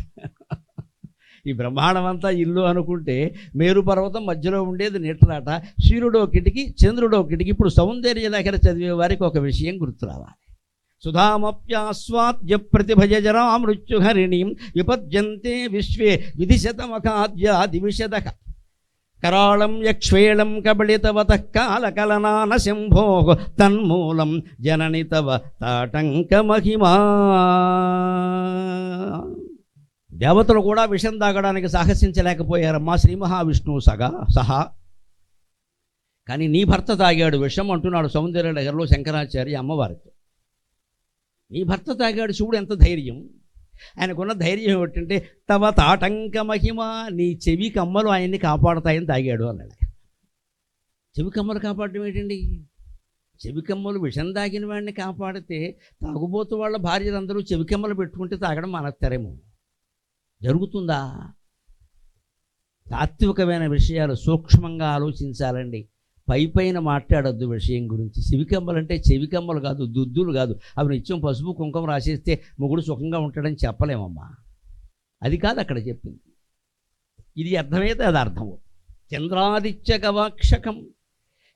ఈ బ్రహ్మాండం అంతా ఇల్లు అనుకుంటే మేరు పర్వతం మధ్యలో ఉండేది నిట్రాట, సూర్యుడో కిటికీ చంద్రుడో కిటికీ. ఇప్పుడు సౌందర్య లహరి చదివే వారికి ఒక విషయం గుర్తు రావాలి. సుధామప్యాస్వాద్య ప్రతిభజరా మృత్యుహరిణీం విపద్యంతే విశ్వే విధిశతమఖాద్యాది విశదః కరాళం యక్ష్వేళం కబళితవతః కాలకలనాన శంభో తన్మూలం జనని తవ తాటంక మహిమా. దేవతలు కూడా విషం తాగడానికి సాహసించలేకపోయారమ్మా, శ్రీ మహావిష్ణువు సహా. కానీ నీ భర్త తాగాడు విషం అంటున్నాడు సౌందర్య లహరిలో శంకరాచార్య అమ్మవారితో. నీ భర్త తాగాడు, శివుడు ఎంత ధైర్యం. ఆయనకున్న ధైర్యం ఏమిటంటే తవ తాటంక మహిమ, నీ చెవి కమ్మలు ఆయన్ని కాపాడుతాయని తాగాడు అన్నాడు. చెవి కమ్మలు కాపాడడం ఏంటండి? చెవి కమ్మలు విషం తాగిన వాడిని కాపాడితే తాగుబోతు వాళ్ళ భార్యలందరూ చెవి కమ్మలు పెట్టుకుంటే తాగడం మానేస్తారేమో. జరుగుతుందా? తాత్వికమైన విషయాలు సూక్ష్మంగా ఆలోచించాలండి. పైన మాట్లాడొద్దు విషయం గురించి. చెవికమ్మలు అంటే చెవికమ్మలు కాదు, దుద్దులు కాదు. అవి నిత్యం పసుపు కుంకుమ రాసేస్తే మొగుడు సుఖంగా ఉంటాడని చెప్పలేమమ్మా. అది కాదు అక్కడ చెప్పింది. ఇది అర్థమైతే అది అర్థము. చంద్రాదిత్య గవాక్షకం.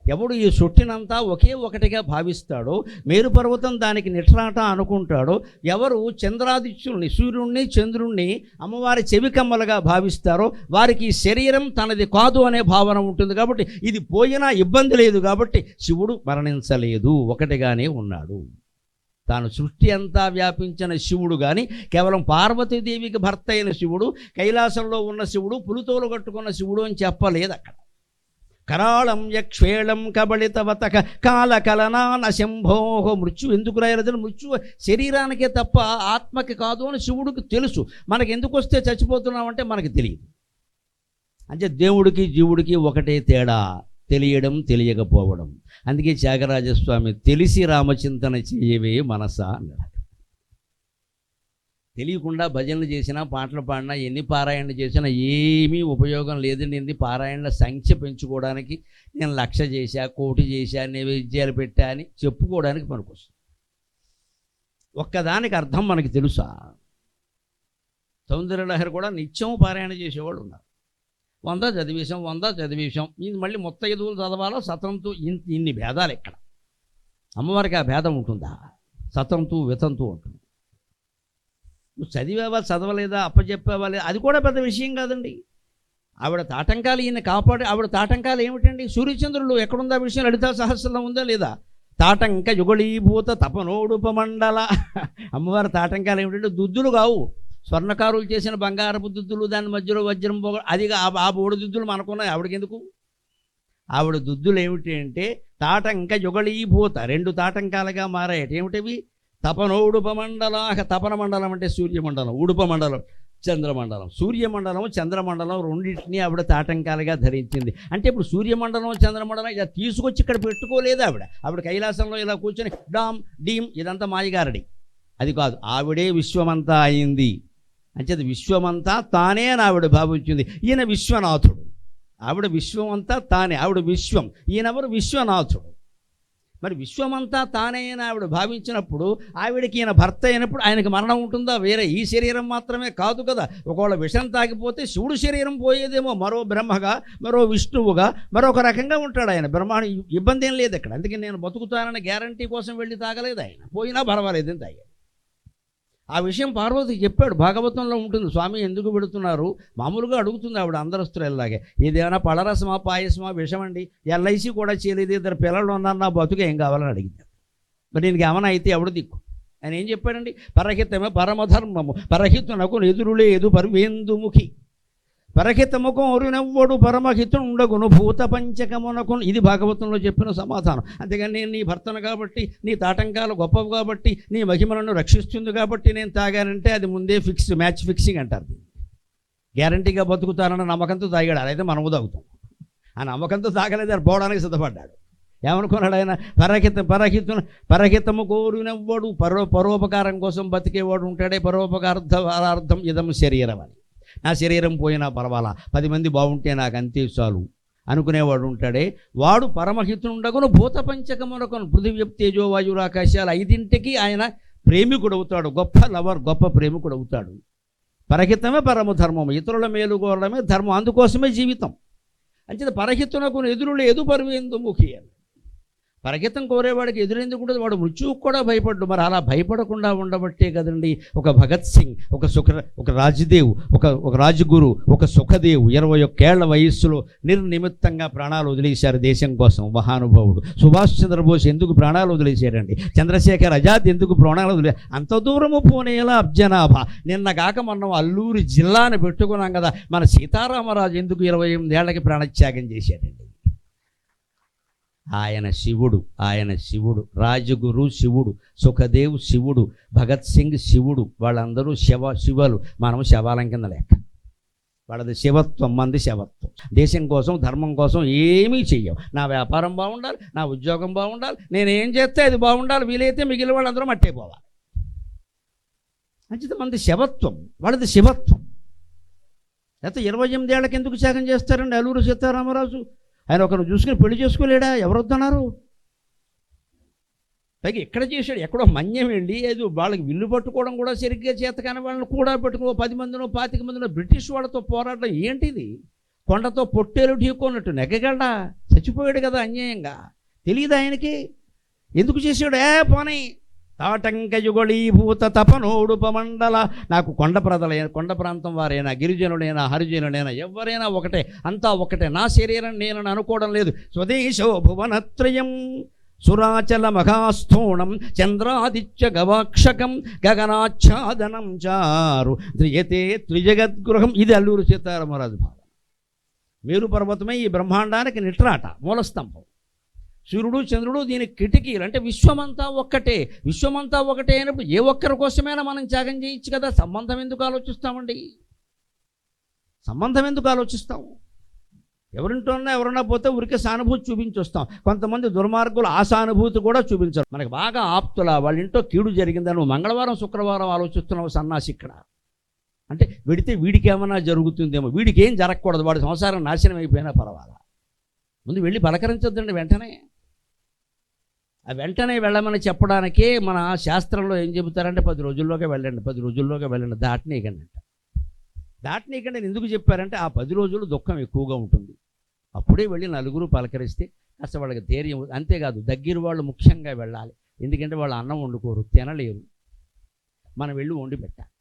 ఎవడు ఈ సృష్టినంతా ఒకే ఒకటిగా భావిస్తాడో, మేరు పర్వతం దానికి నిట్రాట అనుకుంటాడో, ఎవరు చంద్రాదిత్యుల్ని సూర్యుణ్ణి చంద్రుణ్ణి అమ్మవారి చెవికమ్మలుగా భావిస్తారో వారికి శరీరం తనది కాదు అనే భావన ఉంటుంది. కాబట్టి ఇది పోయినా ఇబ్బంది లేదు. కాబట్టి శివుడు మరణించలేదు, ఒకటిగానే ఉన్నాడు. తాను సృష్టి అంతా వ్యాపించిన శివుడు కానీ కేవలం పార్వతీదేవికి భర్త అయిన శివుడు, కైలాసంలో ఉన్న శివుడు, పులితోలు కట్టుకున్న శివుడు అని చెప్పలేదు అక్కడ. కరాళం యక్ష్వేళం కబళితవతక కాలకలనాన శంభోహ. మృత్యు ఎందుకు రాయలేదు? మృత్యు శరీరానికే తప్ప ఆత్మకి కాదు అని శివుడికి తెలుసు. మనకి ఎందుకు వస్తే చచ్చిపోతున్నామంటే మనకి తెలియదు. అంటే దేవుడికి జీవుడికి ఒకటే తేడా, తెలియడం తెలియకపోవడం. అందుకే త్యాగరాజస్వామి తెలిసి రామచింతన చేయవే మనసా అన్నాడు. తెలియకుండా భజనలు చేసినా పాటలు పాడినా ఎన్ని పారాయణలు చేసినా ఏమీ ఉపయోగం లేదండి. ఎన్ని పారాయణల సంఖ్య పెంచుకోవడానికి నేను 1,00,000 చేశా, 1,00,000 చేశా, నైవేద్యాలు పెట్టా అని చెప్పుకోవడానికి పనికొస్తుంది. ఒక్కదానికి అర్థం మనకి తెలుసా? సౌందర్యలహరి కూడా నిత్యం పారాయణ చేసేవాళ్ళు ఉన్నారు. 100 చదివేశాం ఇది మళ్ళీ మొత్తం 5 చదవాలో సతంతు, ఇన్ని భేదాలు ఎక్కడ? అమ్మవారికి ఆ భేదం ఉంటుందా? సతంతు వితంతు ఉంటుంది. నువ్వు చదివావా చదవలేదా అప్పచెప్పావా లేదా అది కూడా పెద్ద విషయం కాదండి. ఆవిడ తాటంకాలు ఈయన కాపాడు. ఆవిడ తాటంకాలు ఏమిటండి? సూర్యచంద్రులు ఎక్కడుందా విషయం? లలితా సహస్రంలో ఉందా లేదా? తాటంక యుగళీభూత తపనోడుపమండల. అమ్మవారి తాటంకాలు ఏమిటంటే దుద్దులు కావు, స్వర్ణకారులు చేసిన బంగారపు దుద్దులు, దాని మధ్యలో వజ్రం పొగ, అది ఆ బోడు దుద్దులు మనకున్నాయి. ఆవిడకి ఎందుకు? ఆవిడ దుద్దులు ఏమిటి అంటే తాటంక యుగళీభూత, రెండు తాటంకాలుగా మారాయట. ఏమిటివి? తపనోడుపమండలాహ. తపన మండలం అంటే సూర్యమండలం, ఉడుపమండలం చంద్రమండలం. సూర్యమండలం చంద్రమండలం రెండింటినీ ఆవిడ తాటంకాలుగా ధరించింది. అంటే ఇప్పుడు సూర్యమండలం చంద్రమండలం ఇలా తీసుకొచ్చి ఇక్కడ పెట్టుకోలేదు ఆవిడ కైలాసంలో ఇలా కూర్చొని డామ్ డీమ్ ఇదంతా మాయగారడి. అది కాదు, ఆవిడే విశ్వమంతా అయింది. అంచేది విశ్వమంతా తానే అని ఆవిడ భావించింది. ఈయన విశ్వనాథుడు, ఆవిడ విశ్వమంతా తానే, ఆవిడ విశ్వం, ఈయనెవరు? విశ్వనాథుడు. మరి విశ్వమంతా తానే అని ఆవిడ భావించినప్పుడు ఆవిడకి ఈయన భర్త అయినప్పుడు ఆయనకి మరణం ఉంటుందా? వేరే ఈ శరీరం మాత్రమే కాదు కదా. ఒకవేళ విషం తాగిపోతే శివుడు శరీరం పోయేదేమో, మరో బ్రహ్మగా, మరో విష్ణువుగా, మరొక రకంగా ఉంటాడు ఆయన. బ్రహ్మాండ ఇబ్బంది ఏం లేదు ఇక్కడ. అందుకే నేను బతుకుతానని గ్యారంటీ కోసం వెళ్ళి తాగలేదు ఆయన. పోయినా పర్వాలేదని తాగాడు. ఆ విషయం పార్వతికి చెప్పాడు. భాగవతంలో ఉంటుంది. స్వామి ఎందుకు పెడుతున్నారు? మామూలుగా అడుగుతుంది ఆవిడ అందరస్తులాగే. ఇదేమైనా పళ్ళరసమా పాయసమా విషమండి? ఎల్ఐసి కూడా చేయలేదు, ఇద్దరు పిల్లలు ఉన్నారు, నా బతుకు ఏం కావాలని అడిగింది. మరి దీనికి ఏమైనా అయితే ఎవడు దిక్కు? ఆయన ఏం చెప్పాడండి? పరహితమే పరమధర్మము, పరహితునకు ఎదురులేదు పర్వేందుముఖి, పరహితముఖం ఒరునెవ్వడు పరమహితుండగును భూత పంచకమునకు. ఇది భాగవతంలో చెప్పిన సమాధానం. అంతేగాని నేను నీ భర్తను కాబట్టి, నీ తాటంకాలు గొప్పవి కాబట్టి, నీ మహిమలను రక్షిస్తుంది కాబట్టి నేను తాగానంటే అది ముందే ఫిక్స్, మ్యాచ్ ఫిక్సింగ్ అంటారు. గ్యారంటీగా బతుకుతానన్న నమ్మకంతో తాగాడు. అదైతే మనము తాగుతాం. ఆ నమ్మకంతో తాగలేదు, అది పోవడానికి సిద్ధపడ్డాడు. ఏమనుకున్నాడు ఆయన? పరహితము కోరినవ్వడు, పరోపకారం కోసం బతికేవాడు ఉంటాడే. పరోపకారార్థం ఇదం శరీరం అని. నా శరీరం పోయినా పర్వాలా, 10 మంది బాగుంటే నాకు అంతే చాలు అనుకునేవాడు ఉంటాడే, వాడు పరమహితుండగును భూత పంచకమునకును. పృథివీ తేజో వాయువు ఆకాశాలు 5ంటికి ఆయన ప్రేమికుడు అవుతాడు. గొప్ప లవర్, గొప్ప ప్రేమికుడు అవుతాడు. పరహితమే పరమ ధర్మం, ఇతరుల మేలు కోరడమే ధర్మం, అందుకోసమే జీవితం. అంచేత పరహితునకు ఎదురు లేదు పర్వేందుముఖి అని. పరహితం కోరేవాడికి ఎదురెందుకు ఉంటుంది? వాడు మృత్యువుకు కూడా భయపడ్డు. మరి అలా భయపడకుండా ఉండబట్టే కదండి ఒక భగత్ సింగ్, ఒక రాజదేవ్, ఒక రాజగురు, ఒక సుఖదేవ్ 21 ఏళ్ల వయస్సులో నిర్నిమిత్తంగా ప్రాణాలు వదిలేశారు దేశం కోసం. మహానుభావుడు సుభాష్ చంద్రబోస్ ఎందుకు ప్రాణాలు వదిలేశారండి? చంద్రశేఖర్ ఆజాద్ ఎందుకు ప్రాణాలు వదిలేశారు? అంత దూరము పోనేలా అబ్జనాభా. నిన్న కాక మనం అల్లూరి జిల్లాని పెట్టుకున్నాం కదా, మన సీతారామరాజు ఎందుకు 28 ఏళ్లకి ప్రాణత్యాగం చేశాడండి? ఆయన శివుడు, రాజగురు శివుడు, సుఖదేవ్ శివుడు, భగత్ సింగ్ శివుడు. వాళ్ళందరూ శివలు, మనం శవాలం కింద లెక్క. వాళ్ళది శివత్వం, మంది శవత్వం. దేశం కోసం, ధర్మం కోసం ఏమీ చెయ్యం. నా వ్యాపారం బాగుండాలి, నా ఉద్యోగం బాగుండాలి, నేనేం చేస్తే అది బాగుండాలి, వీలైతే మిగిలిన వాళ్ళందరూ మట్టే పోవాలి. అంచేత మంది శవత్వం, వాళ్ళది శివత్వం. లేకపోతే 28 ఏళ్ళకి ఎందుకు త్యాగం చేస్తారండి అల్లూరి సీతారామరాజు? ఆయన ఒకరు చూసుకుని పెళ్లి చేసుకోలేడా? ఎవరు వద్దన్నారు? పైగా ఎక్కడ చేశాడు? ఎక్కడో మన్యం వెళ్ళి ఏదో వాళ్ళకి విల్లు పట్టుకోవడం కూడా సరిగ్గా చేత కానీ వాళ్ళని కూడా పెట్టుకో 10 మందినో 25 మందినో బ్రిటిష్ వాళ్ళతో పోరాటం ఏంటిది? కొండతో పొట్టేలు ఢీకొన్నట్టు నెగ్గగలడా? చచ్చిపోయాడు కదా అన్యాయంగా. తెలియదు ఆయనకి ఎందుకు చేశాడు? పోనీ తాటంకయుగళీభూత తపనోడుపమండల. నాకు కొండ ప్రాంతం వారైనా, గిరిజనుడైనా, హరిజనుడైనా ఎవరైనా ఒకటే, అంతా ఒకటే. నా శరీరం నేను అనుకోవడం లేదు. స్వదేశో భువనత్రయం సురాచల మహాస్థూణం చంద్రాదిత్య గవాక్షకం గగనాచ్ఛాదనం చారు త్రియతే త్రిజగద్గృహం. ఇది అల్లూరి సీతారామరాజు భావం. మేరు పర్వతమే ఈ బ్రహ్మాండానికి నిట్రాట, మూలస్తంభం. సూర్యుడు చంద్రుడు దీనికి కిటికీలు. అంటే విశ్వమంతా ఒక్కటే. విశ్వమంతా ఒకటే అయినప్పుడు ఏ ఒక్కరి కోసమైనా మనం త్యాగం చేయొచ్చు కదా. సంబంధం ఎందుకు ఆలోచిస్తామండి? సంబంధం ఎందుకు ఆలోచిస్తాము? ఎవరింటోన్నా ఎవరన్నా పోతే ఊరికే సానుభూతి చూపించి వస్తాం. కొంతమంది దుర్మార్గులు ఆ సానుభూతి కూడా చూపించరు. మనకి బాగా ఆప్తుల వాళ్ళ ఇంట్లో కీడు జరిగిందని నువ్వు మంగళవారం శుక్రవారం ఆలోచిస్తున్నావు సన్నాసి ఇక్కడ. అంటే వెడితే వీడికి ఏమైనా జరుగుతుందేమో, వీడికి ఏం జరగకూడదు, వాడి సంసారం నాశనం అయిపోయినా పర్వాలా. ముందు వెళ్ళి పలకరించొద్దండి వెంటనే. ఆ వెంటనే వెళ్ళమని చెప్పడానికే మన శాస్త్రంలో ఏం చెబుతారంటే 10 రోజుల్లోకి వెళ్ళండి, 10 రోజుల్లోకి వెళ్ళండి, దాటనీయకండి అంట. దాటనీయకండి ఎందుకు చెప్పారంటే ఆ 10 రోజులు దుఃఖం ఎక్కువగా ఉంటుంది. అప్పుడే వెళ్ళి నలుగురు పలకరిస్తే కాస్త వాళ్ళకి ధైర్యం. అంతేకాదు దగ్గర వాళ్ళు ముఖ్యంగా వెళ్ళాలి. ఎందుకంటే వాళ్ళు అన్నం వండుకోరు, తినలేరు. మనం వెళ్ళి వండి పెట్టాలి.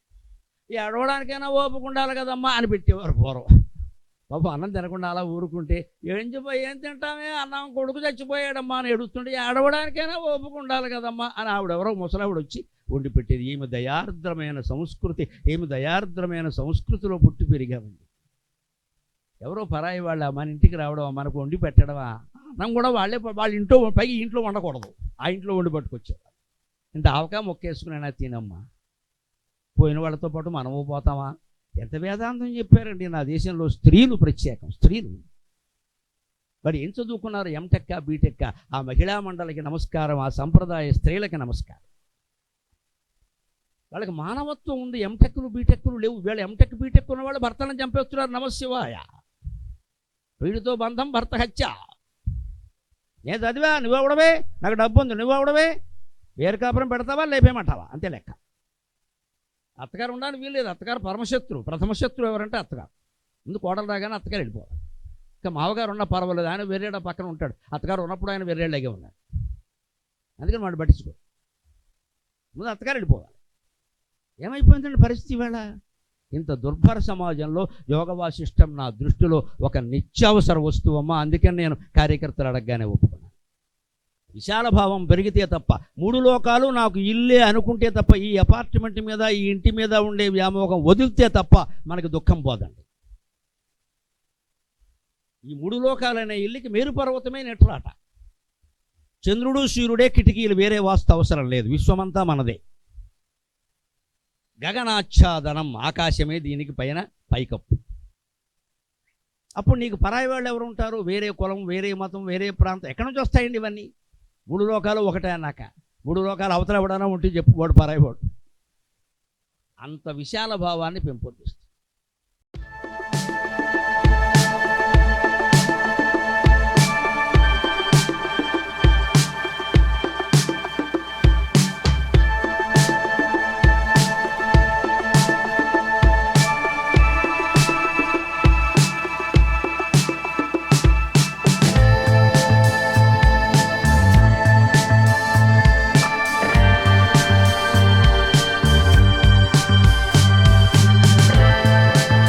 ఏడవడానికైనా ఓపిక ఉండాలి కదమ్మా అని పెట్టేవారు పూర్వం. పాపం అన్నం తినకుండా అలా ఊరుకుంటే ఏం తింటామే, అన్నం కొడుకు చచ్చిపోయాడమ్మా అని ఏడుస్తుంటే ఏడవడానికైనా ఓపిక ఉండాలి కదమ్మా అని ఆవిడెవరో ముసలావిడ వచ్చి వండి పెట్టేది. ఈమె దయార్ద్రమైన సంస్కృతి, ఈమె దయార్ద్రమైన సంస్కృతిలో పుట్టి పెరిగామండి. ఎవరో పరాయి వాళ్ళ మన ఇంటికి రావడం, మనకు వండి పెట్టడమా, అన్నం కూడా వాళ్ళ ఇంట్లో పైకి ఇంట్లో వండకూడదు, ఆ ఇంట్లో వండి పట్టుకొచ్చేవారు. ఇంత ఆవకా మొక్కేసుకునైనా తినమ్మా, పోయిన వాళ్ళతో పాటు మనము పోతామా. ఎంత వేదాంతం చెప్పారండి. నా దేశంలో స్త్రీలు ప్రత్యేకం. స్త్రీలు మరి ఏం చదువుకున్నారు, ఎంటెక్క బీటెక్క, ఆ మహిళా మండలికి నమస్కారం, ఆ సంప్రదాయ స్త్రీలకి నమస్కారం. వాళ్ళకి మానవత్వం ఉంది. ఎంటెక్లు బీటెక్లు లేవు. వీళ్ళు ఎంటెక్ బీటెక్ ఉన్న వాళ్ళు భర్తలను చంపేస్తున్నారు. నమశివాయ. వీడితో బంధం భర్త హత్య. నేను చదివా, నువ్వెవడవే, నాకు డబ్బు ఉంది, నువ్వెవడవే, వేరు కాపురం పెడతావా లేపేమంటావా, అంతే లెక్క. అత్తగారు ఉండాలని వీల్లేదు. అత్తగారు పరమశత్రు, ప్రథమ శత్రువు ఎవరంటే అత్తగారు. ముందు కోడలు రాగానే అత్తగారు వెళ్ళిపోవాలి. ఇంకా మావగారు ఉన్నా పర్వాలేదు, ఆయన వెర్రేళ్ళ పక్కన ఉంటాడు. అత్తగారు ఉన్నప్పుడు ఆయన వెర్రేళ్ళగే ఉన్నాడు. అందుకని వాడు పట్టించుకో. ముందు అత్తగారు వెళ్ళిపోవాలి. ఏమైపోయిందండి పరిస్థితి వేళ? ఇంత దుర్భర సమాజంలో యోగ వాసిష్టం నా దృష్టిలో ఒక నిత్యావసర వస్తువు అమ్మ. అందుకని నేను కార్యకర్తలు అడగగానే ఒప్పుకున్నాను. విశాల భావం పెరిగితే తప్ప, మూడు లోకాలు నాకు ఇల్లే అనుకుంటే తప్ప, ఈ అపార్ట్మెంట్ మీద, ఈ ఇంటి మీద ఉండే వ్యామోహం వదిలితే తప్ప మనకు దుఃఖం పోదండి. ఈ మూడు లోకాలనే ఇల్లుకి మేరు పర్వతమే నెట్లాట. చంద్రుడు సూర్యుడే కిటికీలు, వేరే వాస్తు అవసరం లేదు. విశ్వమంతా మనదే. గగనాచ్ఛాదనం, ఆకాశమే దీనికి పైన పైకప్పు. అప్పుడు నీకు పరాయి వాళ్ళు ఎవరు ఉంటారు? వేరే కులం, వేరే మతం, వేరే ప్రాంతం, ఎక్కడి నుంచి వస్తాయండి ఇవన్నీ? మూడు లోకాలు ఒకటే అన్నాక, మూడు లోకాలు అవతల ఎవడైనా ఉంటే చెప్పు, వాడు పరాయి వాడు. అంత విశాల భావాన్ని పెంపొందిస్తుంది.